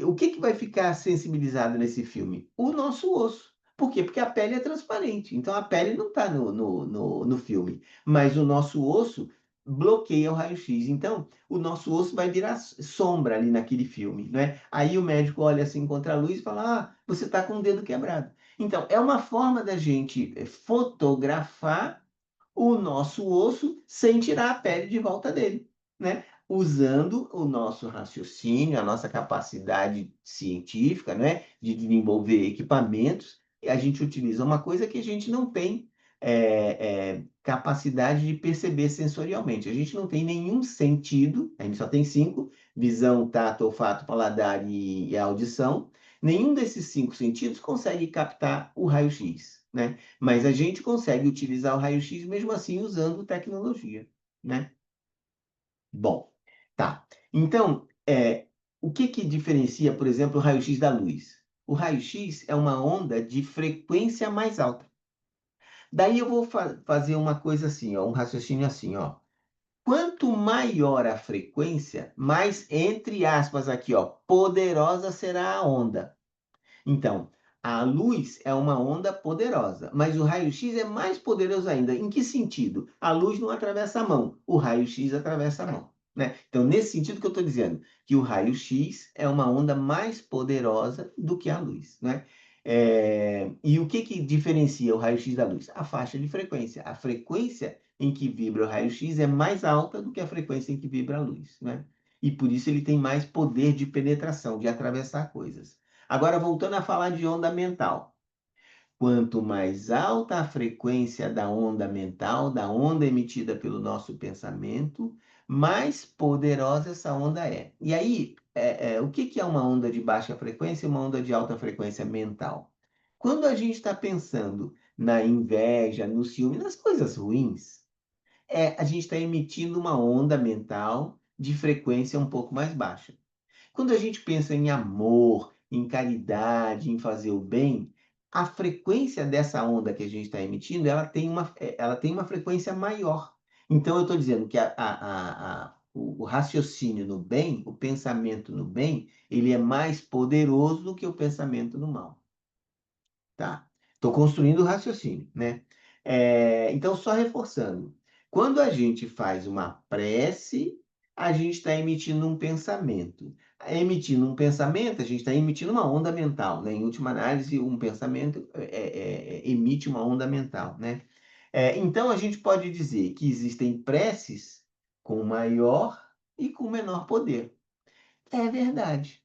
O que que vai ficar sensibilizado nesse filme? O nosso osso. Por quê? Porque a pele é transparente. Então a pele não está no filme. Mas o nosso osso bloqueia o raio-x. Então o nosso osso vai virar sombra ali naquele filme, né? Aí o médico olha assim contra a luz e fala: Ah, você está com o dedo quebrado. Então é uma forma da gente fotografar o nosso osso sem tirar a pele de volta dele, né? Usando o nosso raciocínio, a nossa capacidade científica, né? De desenvolver equipamentos, e a gente utiliza uma coisa que a gente não tem capacidade de perceber sensorialmente. A gente não tem nenhum sentido, a gente só tem cinco: visão, tato, olfato, paladar e audição. Nenhum desses cinco sentidos consegue captar o raio-x, né? Mas a gente consegue utilizar o raio-x mesmo assim usando tecnologia, né? Bom, tá. Então, o que que diferencia, por exemplo, o raio-x da luz? O raio-x é uma onda de frequência mais alta. Daí eu vou fazer uma coisa assim, ó, um raciocínio assim, ó. Quanto maior a frequência, mais, entre aspas, aqui, ó, poderosa será a onda. Então, a luz é uma onda poderosa, mas o raio-x é mais poderoso ainda. Em que sentido? A luz não atravessa a mão, o raio-x atravessa a mão. né? Então, nesse sentido que eu estou dizendo, que o raio-x é uma onda mais poderosa do que a luz, né? E o que que diferencia o raio-x da luz? A faixa de frequência. A frequência em que vibra o raio-x é mais alta do que a frequência em que vibra a luz, né? E por isso ele tem mais poder de penetração, de atravessar coisas. Agora, voltando a falar de onda mental. Quanto mais alta a frequência da onda mental, da onda emitida pelo nosso pensamento, mais poderosa essa onda é. E aí, o que que é uma onda de baixa frequência e uma onda de alta frequência mental? Quando a gente está pensando na inveja, no ciúme, nas coisas ruins, a gente está emitindo uma onda mental de frequência um pouco mais baixa. Quando a gente pensa em amor, em caridade, em fazer o bem, a frequência dessa onda que a gente está emitindo, ela tem uma frequência maior. Então, eu estou dizendo que o raciocínio no bem, o pensamento no bem, ele é mais poderoso do que o pensamento no mal. Tá. Estou construindo o raciocínio, né? Então, só reforçando. Quando a gente faz uma prece, a gente está emitindo um pensamento. Emitindo um pensamento, a gente está emitindo uma onda mental, né? Em última análise, um pensamento emite uma onda mental, né? Então, a gente pode dizer que existem preces com maior e com menor poder. É verdade.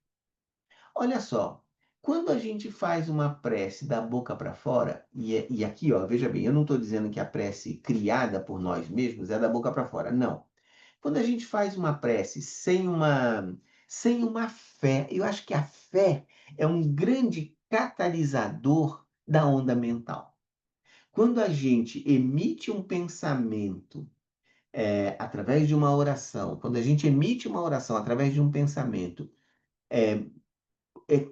Olha só, quando a gente faz uma prece da boca para fora, e aqui, ó, veja bem, eu não estou dizendo que a prece criada por nós mesmos é da boca para fora, não. Quando a gente faz uma prece sem uma fé, eu acho que a fé é um grande catalisador da onda mental. Quando a gente emite um pensamento através de uma oração, quando a gente emite uma oração através de um pensamento, é,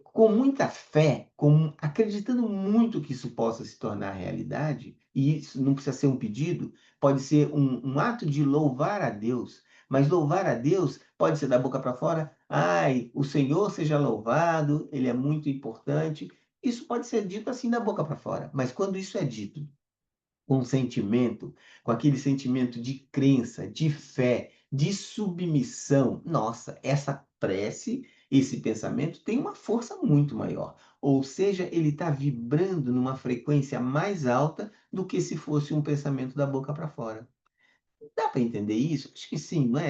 com muita fé, acreditando muito que isso possa se tornar realidade, e isso não precisa ser um pedido, pode ser um ato de louvar a Deus, mas louvar a Deus pode ser da boca para fora, ai, o Senhor seja louvado, ele é muito importante. Isso pode ser dito assim da boca para fora, mas quando isso é dito com sentimento, com aquele sentimento de crença, de fé, de submissão. Nossa, essa prece, esse pensamento tem uma força muito maior. Ou seja, ele está vibrando numa frequência mais alta do que se fosse um pensamento da boca para fora. Dá para entender isso? Acho que sim, não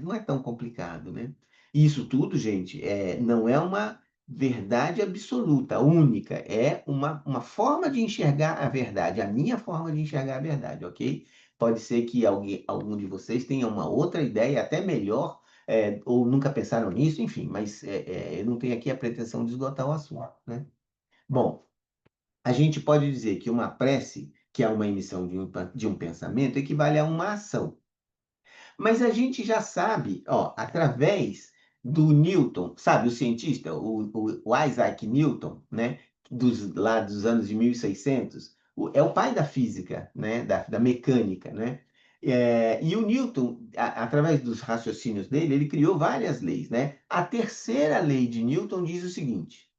não é tão complicado, né? E isso tudo, gente, não é uma verdade absoluta, única. É uma forma de enxergar a verdade, a minha forma de enxergar a verdade, ok? Pode ser que algum de vocês tenha uma outra ideia, até melhor, ou nunca pensaram nisso, enfim, mas eu não tenho aqui a pretensão de esgotar o assunto, né? Bom, a gente pode dizer que uma prece, que é uma emissão de um pensamento, equivale a uma ação. Mas a gente já sabe, ó, através do Newton, sabe, o cientista, o Isaac Newton, né, lá dos anos de 1600, é o pai da física, né, da mecânica, né? E o Newton, através dos raciocínios dele, ele criou várias leis, né? A terceira lei de Newton diz o seguinte: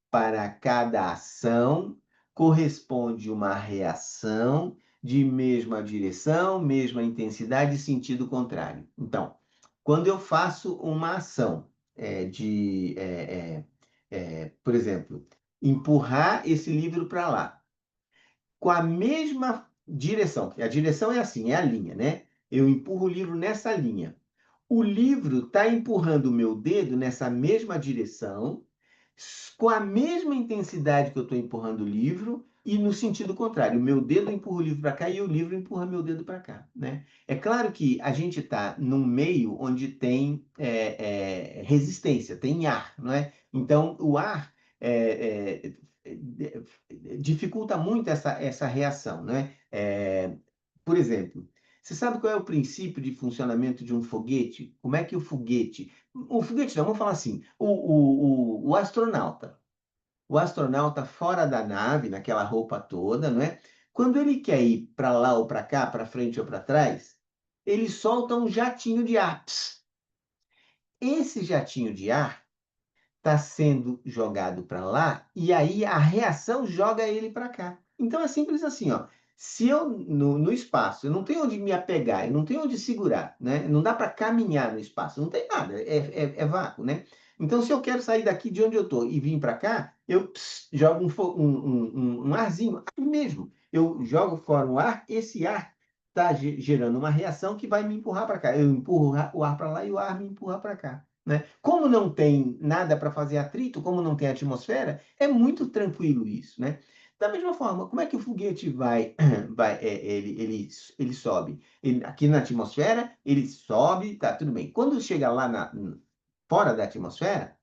para cada ação corresponde uma reação de mesma direção, mesma intensidade e sentido contrário. Então, quando eu faço uma ação por exemplo, empurrar esse livro para lá, com a mesma direção, a direção é assim, é a linha, né? Eu empurro o livro nessa linha. O livro está empurrando o meu dedo nessa mesma direção, com a mesma intensidade que eu estou empurrando o livro e no sentido contrário. O meu dedo empurra o livro para cá e o livro empurra meu dedo para cá, né? É claro que a gente está num meio onde tem resistência, tem ar, não é? Então, o ar dificulta muito essa reação, né? Por exemplo, você sabe qual é o princípio de funcionamento de um foguete? Como é que o foguete não, vamos falar assim, o astronauta. O astronauta fora da nave, naquela roupa toda, não é? Quando ele quer ir para lá ou para cá, para frente ou para trás, ele solta um jatinho de ar. Pss. Esse jatinho de ar está sendo jogado para lá e aí a reação joga ele para cá. Então é simples assim, ó. Se eu, no espaço, eu não tenho onde me apegar, eu não tenho onde segurar, né? Não dá para caminhar no espaço, não tem nada, é vácuo, né? Então, se eu quero sair daqui de onde eu estou e vir para cá, eu jogo um arzinho, ar mesmo. Eu jogo fora o ar, esse ar está gerando uma reação que vai me empurrar para cá. Eu empurro o ar para lá e o ar me empurra para cá, né? Como não tem nada para fazer atrito, como não tem atmosfera, é muito tranquilo isso, né? Da mesma forma, como é que o foguete ele sobe? Aqui na atmosfera, ele sobe, tá tudo bem. Quando chega lá fora da atmosfera,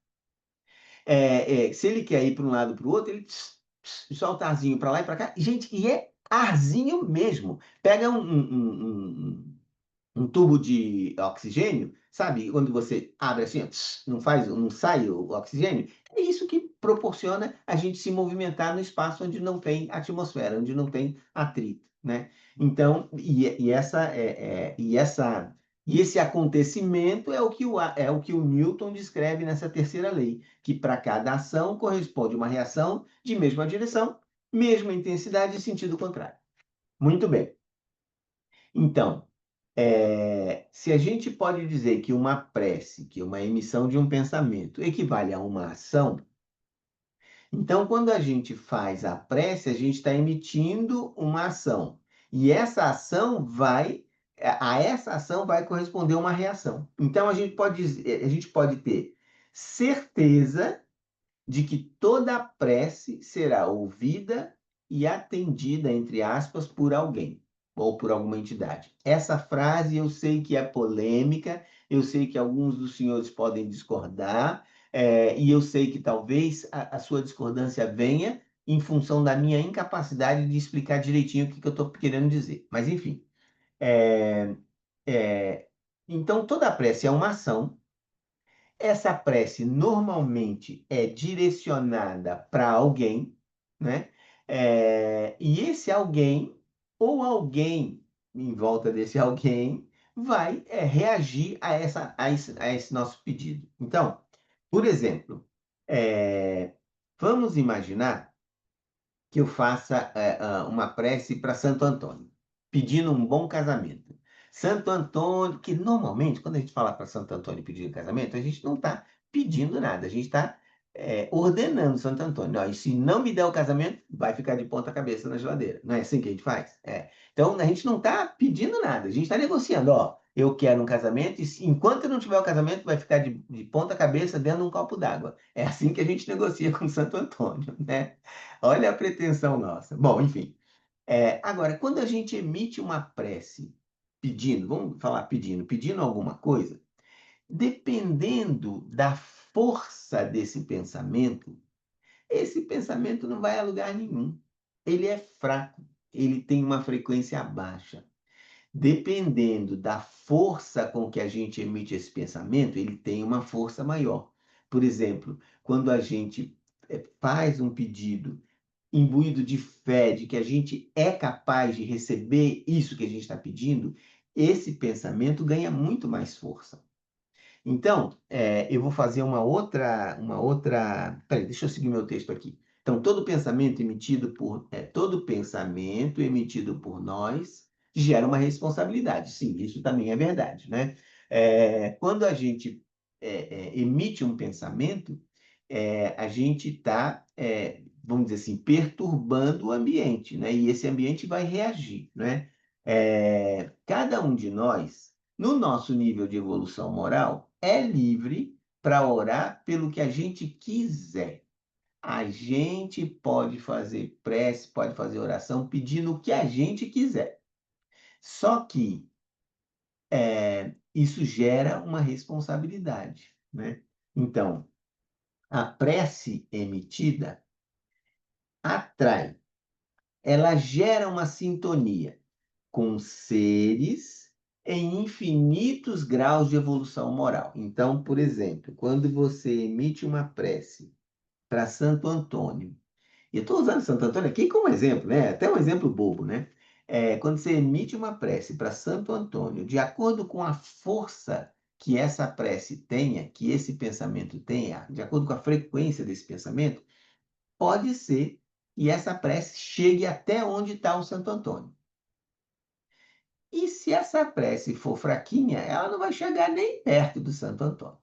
se ele quer ir para um lado para o outro, ele solta arzinho para lá e para cá. Gente, e é arzinho mesmo. Pega um tubo de oxigênio, sabe? Quando você abre assim, ó, não faz, não sai o oxigênio. É isso que proporciona a gente se movimentar no espaço onde não tem atmosfera, onde não tem atrito, né? Então, e esse acontecimento é o que o Newton descreve nessa terceira lei, que para cada ação corresponde uma reação de mesma direção, mesma intensidade e sentido contrário. Muito bem. Então, se a gente pode dizer que uma prece, que uma emissão de um pensamento, equivale a uma ação, então quando a gente faz a prece, a gente está emitindo uma ação. E essa ação a essa ação vai corresponder uma reação. Então a gente pode ter certeza de que toda prece será ouvida e atendida, entre aspas, por alguém ou por alguma entidade. Essa frase eu sei que é polêmica, eu sei que alguns dos senhores podem discordar, e eu sei que talvez a sua discordância venha em função da minha incapacidade de explicar direitinho o que eu estou querendo dizer. Mas, enfim. é, é, então, toda prece é uma ação. Essa prece normalmente é direcionada para alguém, né? E esse alguém, ou alguém em volta desse alguém, vai reagir a esse nosso pedido. Então, por exemplo, vamos imaginar que eu faça uma prece para Santo Antônio, pedindo um bom casamento. Santo Antônio, que normalmente, quando a gente fala para Santo Antônio pedir casamento, a gente não está pedindo nada, a gente está ordenando Santo Antônio. Ó, e se não me der o casamento, vai ficar de ponta cabeça na geladeira. Não é assim que a gente faz? Então, a gente não está pedindo nada, a gente está negociando. Ó, eu quero um casamento e enquanto eu não tiver o casamento, vai ficar de ponta cabeça dentro de um copo d'água. É assim que a gente negocia com Santo Antônio, né? Olha a pretensão nossa. Bom, enfim. Agora, quando a gente emite uma prece pedindo, vamos falar pedindo alguma coisa, dependendo da força desse pensamento, esse pensamento não vai a lugar nenhum. Ele é fraco, ele tem uma frequência baixa. Dependendo da força com que a gente emite esse pensamento, ele tem uma força maior. Por exemplo, quando a gente faz um pedido imbuído de fé, de que a gente é capaz de receber isso que a gente está pedindo, esse pensamento ganha muito mais força. Então, eu vou fazer uma outra. Peraí, deixa eu seguir meu texto aqui. Então, todo pensamento emitido por nós gera uma responsabilidade. Sim, isso também é verdade, né? Quando a gente emite um pensamento, a gente está, vamos dizer assim, perturbando o ambiente, né? E esse ambiente vai reagir, né? Cada um de nós no nosso nível de evolução moral, é livre para orar pelo que a gente quiser. A gente pode fazer prece, pode fazer oração pedindo o que a gente quiser. Só que isso gera uma responsabilidade, né? Então, a prece emitida atrai, ela gera uma sintonia com seres em infinitos graus de evolução moral. Então, por exemplo, quando você emite uma prece para Santo Antônio, e eu estou usando Santo Antônio aqui como exemplo, né? Até um exemplo bobo, né? Quando você emite uma prece para Santo Antônio, de acordo com a força que essa prece tenha, que esse pensamento tenha, de acordo com a frequência desse pensamento, pode ser e essa prece chegue até onde está o Santo Antônio. E se essa prece for fraquinha, ela não vai chegar nem perto do Santo Antônio.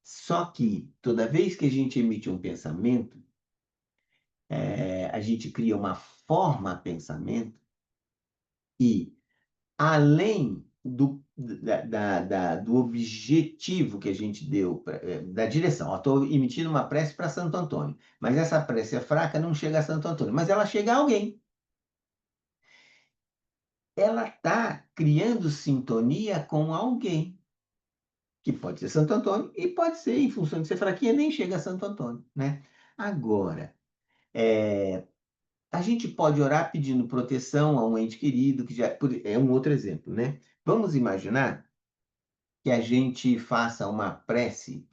Só que toda vez que a gente emite um pensamento, a gente cria uma forma pensamento e além do objetivo que a gente deu, da direção. Estou emitindo uma prece para Santo Antônio, mas essa prece é fraca, não chega a Santo Antônio, mas ela chega a alguém. Ela está criando sintonia com alguém, que pode ser Santo Antônio e pode ser, em função de ser fraquinha, nem chega a Santo Antônio, né? Agora, a gente pode orar pedindo proteção a um ente querido, que já é um outro exemplo, né? Vamos imaginar que a gente faça uma prece.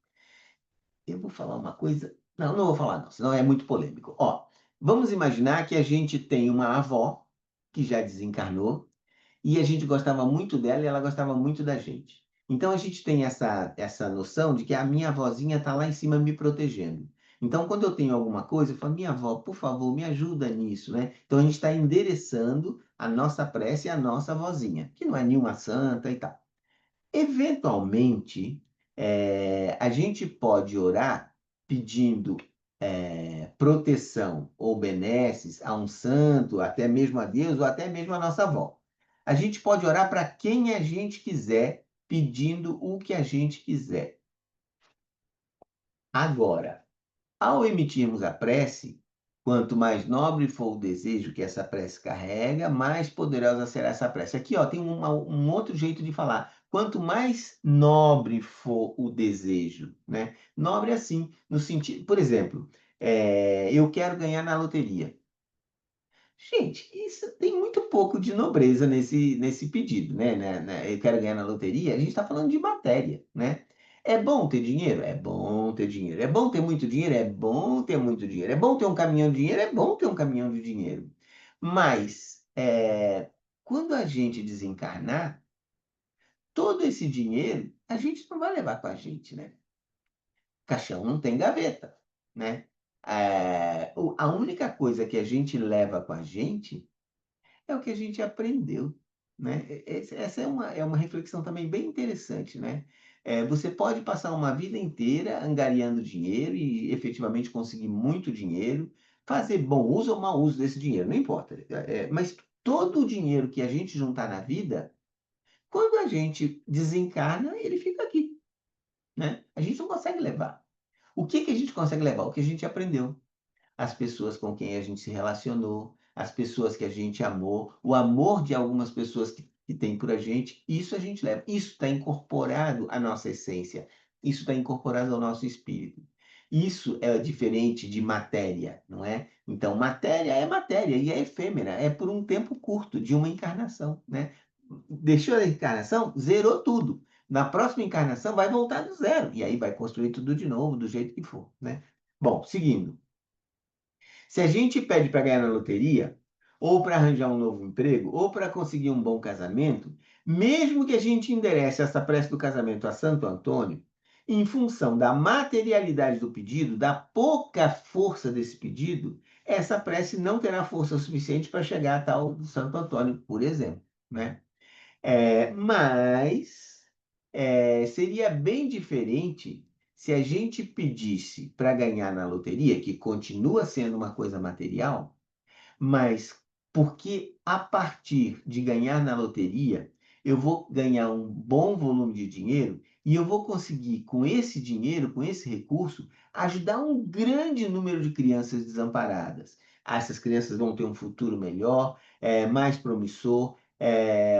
Eu vou falar uma coisa. Não, não vou falar, não, senão é muito polêmico. Ó, vamos imaginar que a gente tem uma avó que já desencarnou e a gente gostava muito dela e ela gostava muito da gente. Então a gente tem essa noção de que a minha avózinha está lá em cima me protegendo. Então, quando eu tenho alguma coisa, eu falo, minha avó, por favor, me ajuda nisso, né? Então a gente está endereçando a nossa prece à nossa avózinha, que não é nenhuma santa e tal. Eventualmente, a gente pode orar pedindo proteção ou benesses a um santo, até mesmo a Deus, ou até mesmo a nossa avó. A gente pode orar para quem a gente quiser, pedindo o que a gente quiser. Agora, ao emitirmos a prece, quanto mais nobre for o desejo que essa prece carrega, mais poderosa será essa prece. Aqui, ó, tem um outro jeito de falar. Quanto mais nobre for o desejo, né? Nobre assim, no sentido, por exemplo, eu quero ganhar na loteria. Gente, isso tem muito pouco de nobreza nesse pedido, né? Eu quero ganhar na loteria, a gente está falando de matéria, né? É bom ter dinheiro? É bom ter dinheiro. É bom ter muito dinheiro? É bom ter muito dinheiro. É bom ter um caminhão de dinheiro? É bom ter um caminhão de dinheiro. Mas, quando a gente desencarnar, todo esse dinheiro a gente não vai levar com a gente, né? Caixão não tem gaveta, né? A única coisa que a gente leva com a gente é o que a gente aprendeu, né? Essa é uma reflexão também bem interessante, né? Você pode passar uma vida inteira angariando dinheiro e efetivamente conseguir muito dinheiro, fazer bom uso ou mau uso desse dinheiro, não importa. Mas todo o dinheiro que a gente juntar na vida, quando a gente desencarna, ele fica aqui, né? A gente não consegue levar. O que que a gente consegue levar? O que a gente aprendeu, as pessoas com quem a gente se relacionou, as pessoas que a gente amou, o amor de algumas pessoas que tem por a gente leva. Isso está incorporado à nossa essência, isso está incorporado ao nosso espírito. Isso é diferente de matéria, não é? Então, matéria e é efêmera, é por um tempo curto de uma encarnação, né? Deixou a encarnação, zerou tudo. Na próxima encarnação vai voltar do zero, e aí vai construir tudo de novo, do jeito que for, né? Bom, seguindo. Se a gente pede para ganhar na loteria, ou para arranjar um novo emprego, ou para conseguir um bom casamento, mesmo que a gente enderece essa prece do casamento a Santo Antônio, em função da materialidade do pedido, da pouca força desse pedido, essa prece não terá força suficiente para chegar a tal do Santo Antônio, por exemplo, né? Mas seria bem diferente se a gente pedisse para ganhar na loteria, que continua sendo uma coisa material, mas porque a partir de ganhar na loteria, eu vou ganhar um bom volume de dinheiro e eu vou conseguir, com esse dinheiro, com esse recurso, ajudar um grande número de crianças desamparadas. Essas crianças vão ter um futuro melhor, mais promissor.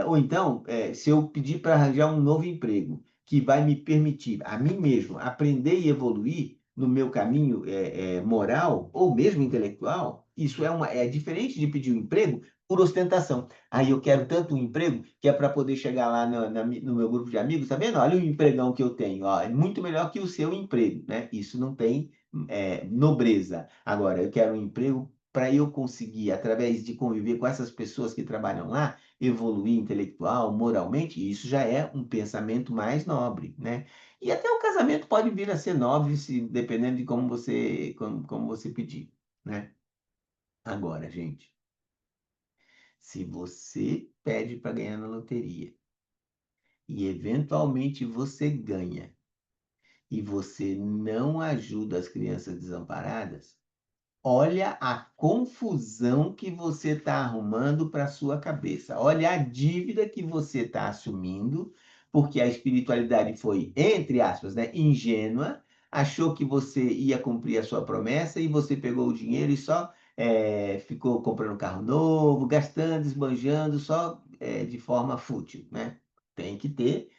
Ou então, se eu pedir para arranjar um novo emprego que vai me permitir, a mim mesmo, aprender e evoluir no meu caminho moral ou mesmo intelectual, isso é diferente de pedir um emprego por ostentação. Aí eu quero tanto um emprego que é para poder chegar lá no meu grupo de amigos, tá vendo? Olha o empregão que eu tenho, ó, é muito melhor que o seu emprego, né? Isso não tem nobreza. Agora, eu quero um emprego para eu conseguir, através de conviver com essas pessoas que trabalham lá, evoluir intelectual, moralmente, e isso já é um pensamento mais nobre, né? E até o casamento pode vir a ser nobre, se, dependendo de como você pedir. né? Agora, gente, se você pede para ganhar na loteria e eventualmente você ganha e você não ajuda as crianças desamparadas, olha a confusão que você está arrumando para a sua cabeça. Olha a dívida que você está assumindo, porque a espiritualidade foi, entre aspas, né, ingênua, achou que você ia cumprir a sua promessa e você pegou o dinheiro e só ficou comprando carro novo, gastando, esbanjando, só de forma fútil, né? Tem que ter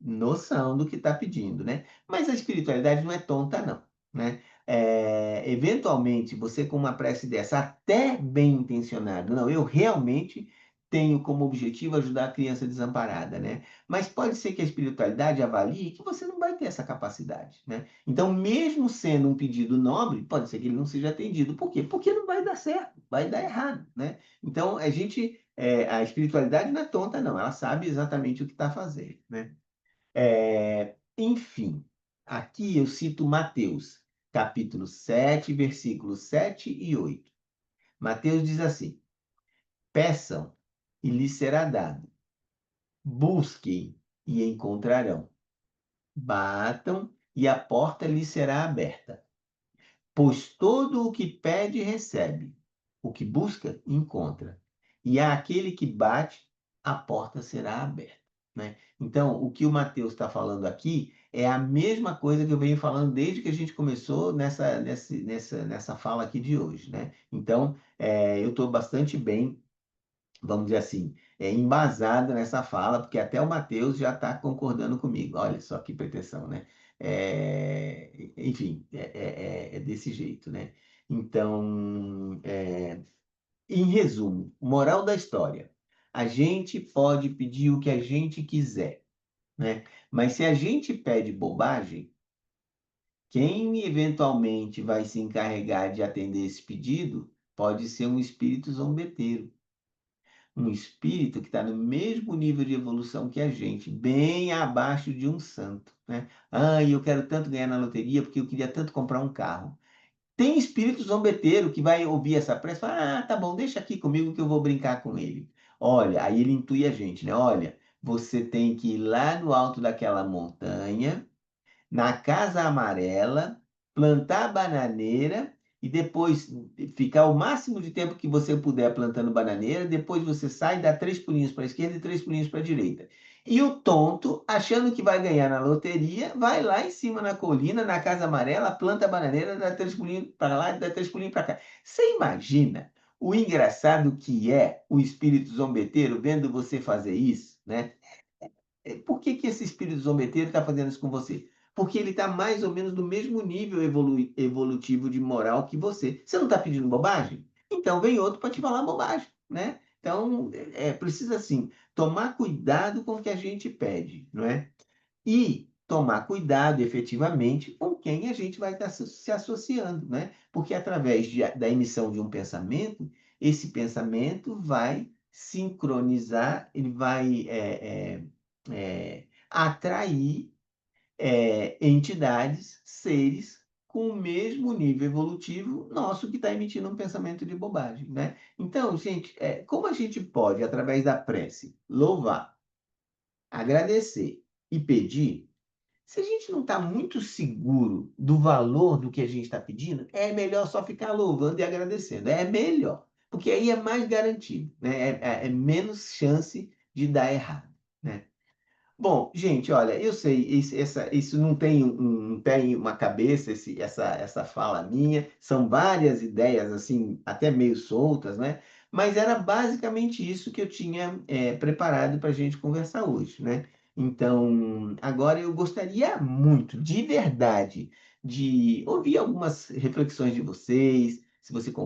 noção do que está pedindo, né? Mas a espiritualidade não é tonta, não, né? Eventualmente, você com uma prece dessa, até bem intencionado, não, eu realmente tenho como objetivo ajudar a criança desamparada, né? Mas pode ser que a espiritualidade avalie que você não vai ter essa capacidade, né? Então, mesmo sendo um pedido nobre, pode ser que ele não seja atendido. Por quê? Porque não vai dar certo, vai dar errado, né? Então, a espiritualidade não é tonta, não, ela sabe exatamente o que está fazendo, né? Enfim, aqui eu cito Mateus, capítulo 7, versículos 7 e 8. Mateus diz assim: peçam e lhes será dado, busquem e encontrarão, batam e a porta lhes será aberta. Pois todo o que pede, recebe. O que busca, encontra. E àquele que bate, a porta será aberta, né? Então, o que o Mateus está falando aqui é a mesma coisa que eu venho falando desde que a gente começou nessa fala aqui de hoje, né? Então, eu estou bastante bem, vamos dizer assim, embasada nessa fala, porque até o Mateus já está concordando comigo. Olha só que pretensão, né? Enfim, é desse jeito, né? Então, em resumo, moral da história, a gente pode pedir o que a gente quiser, né? Mas se a gente pede bobagem, quem eventualmente vai se encarregar de atender esse pedido pode ser um espírito zombeteiro, um espírito que está no mesmo nível de evolução que a gente, bem abaixo de um santo, né? Ah, eu quero tanto ganhar na loteria porque eu queria tanto comprar um carro. Tem espírito zombeteiro que vai ouvir essa prece e fala, ah, tá bom, deixa aqui comigo que eu vou brincar com ele. Olha, aí ele intui a gente, né? Olha, você tem que ir lá no alto daquela montanha, na Casa Amarela, plantar bananeira e depois ficar o máximo de tempo que você puder plantando bananeira. Depois você sai, dá 3 pulinhos para a esquerda e 3 pulinhos para a direita. E o tonto, achando que vai ganhar na loteria, vai lá em cima na colina, na Casa Amarela, planta a bananeira, dá 3 pulinhos para lá e dá 3 pulinhos para cá. Você imagina o engraçado que é o espírito zombeteiro vendo você fazer isso, né? Por que que esse espírito zombeteiro está fazendo isso com você? Porque ele está mais ou menos no mesmo nível evolutivo de moral que você. Você não está pedindo bobagem? Então vem outro para te falar bobagem, né? Então, precisa, assim, tomar cuidado com o que a gente pede, não é? E tomar cuidado efetivamente com quem a gente vai estar se associando, né? Porque através da emissão de um pensamento, esse pensamento vai sincronizar, ele vai atrair entidades, seres com o mesmo nível evolutivo nosso que está emitindo um pensamento de bobagem, né? Então, gente, como a gente pode, através da prece, louvar, agradecer e pedir, se a gente não está muito seguro do valor do que a gente está pedindo, é melhor só ficar louvando e agradecendo. É melhor, porque aí é mais garantido, né? É menos chance de dar errado, né? Bom, gente, olha, eu sei, isso não tem, não tem uma cabeça, essa fala minha, são várias ideias, assim, até meio soltas, né? Mas era basicamente isso que eu tinha preparado para a gente conversar hoje, né? Então, agora eu gostaria muito, de verdade, de ouvir algumas reflexões de vocês, se você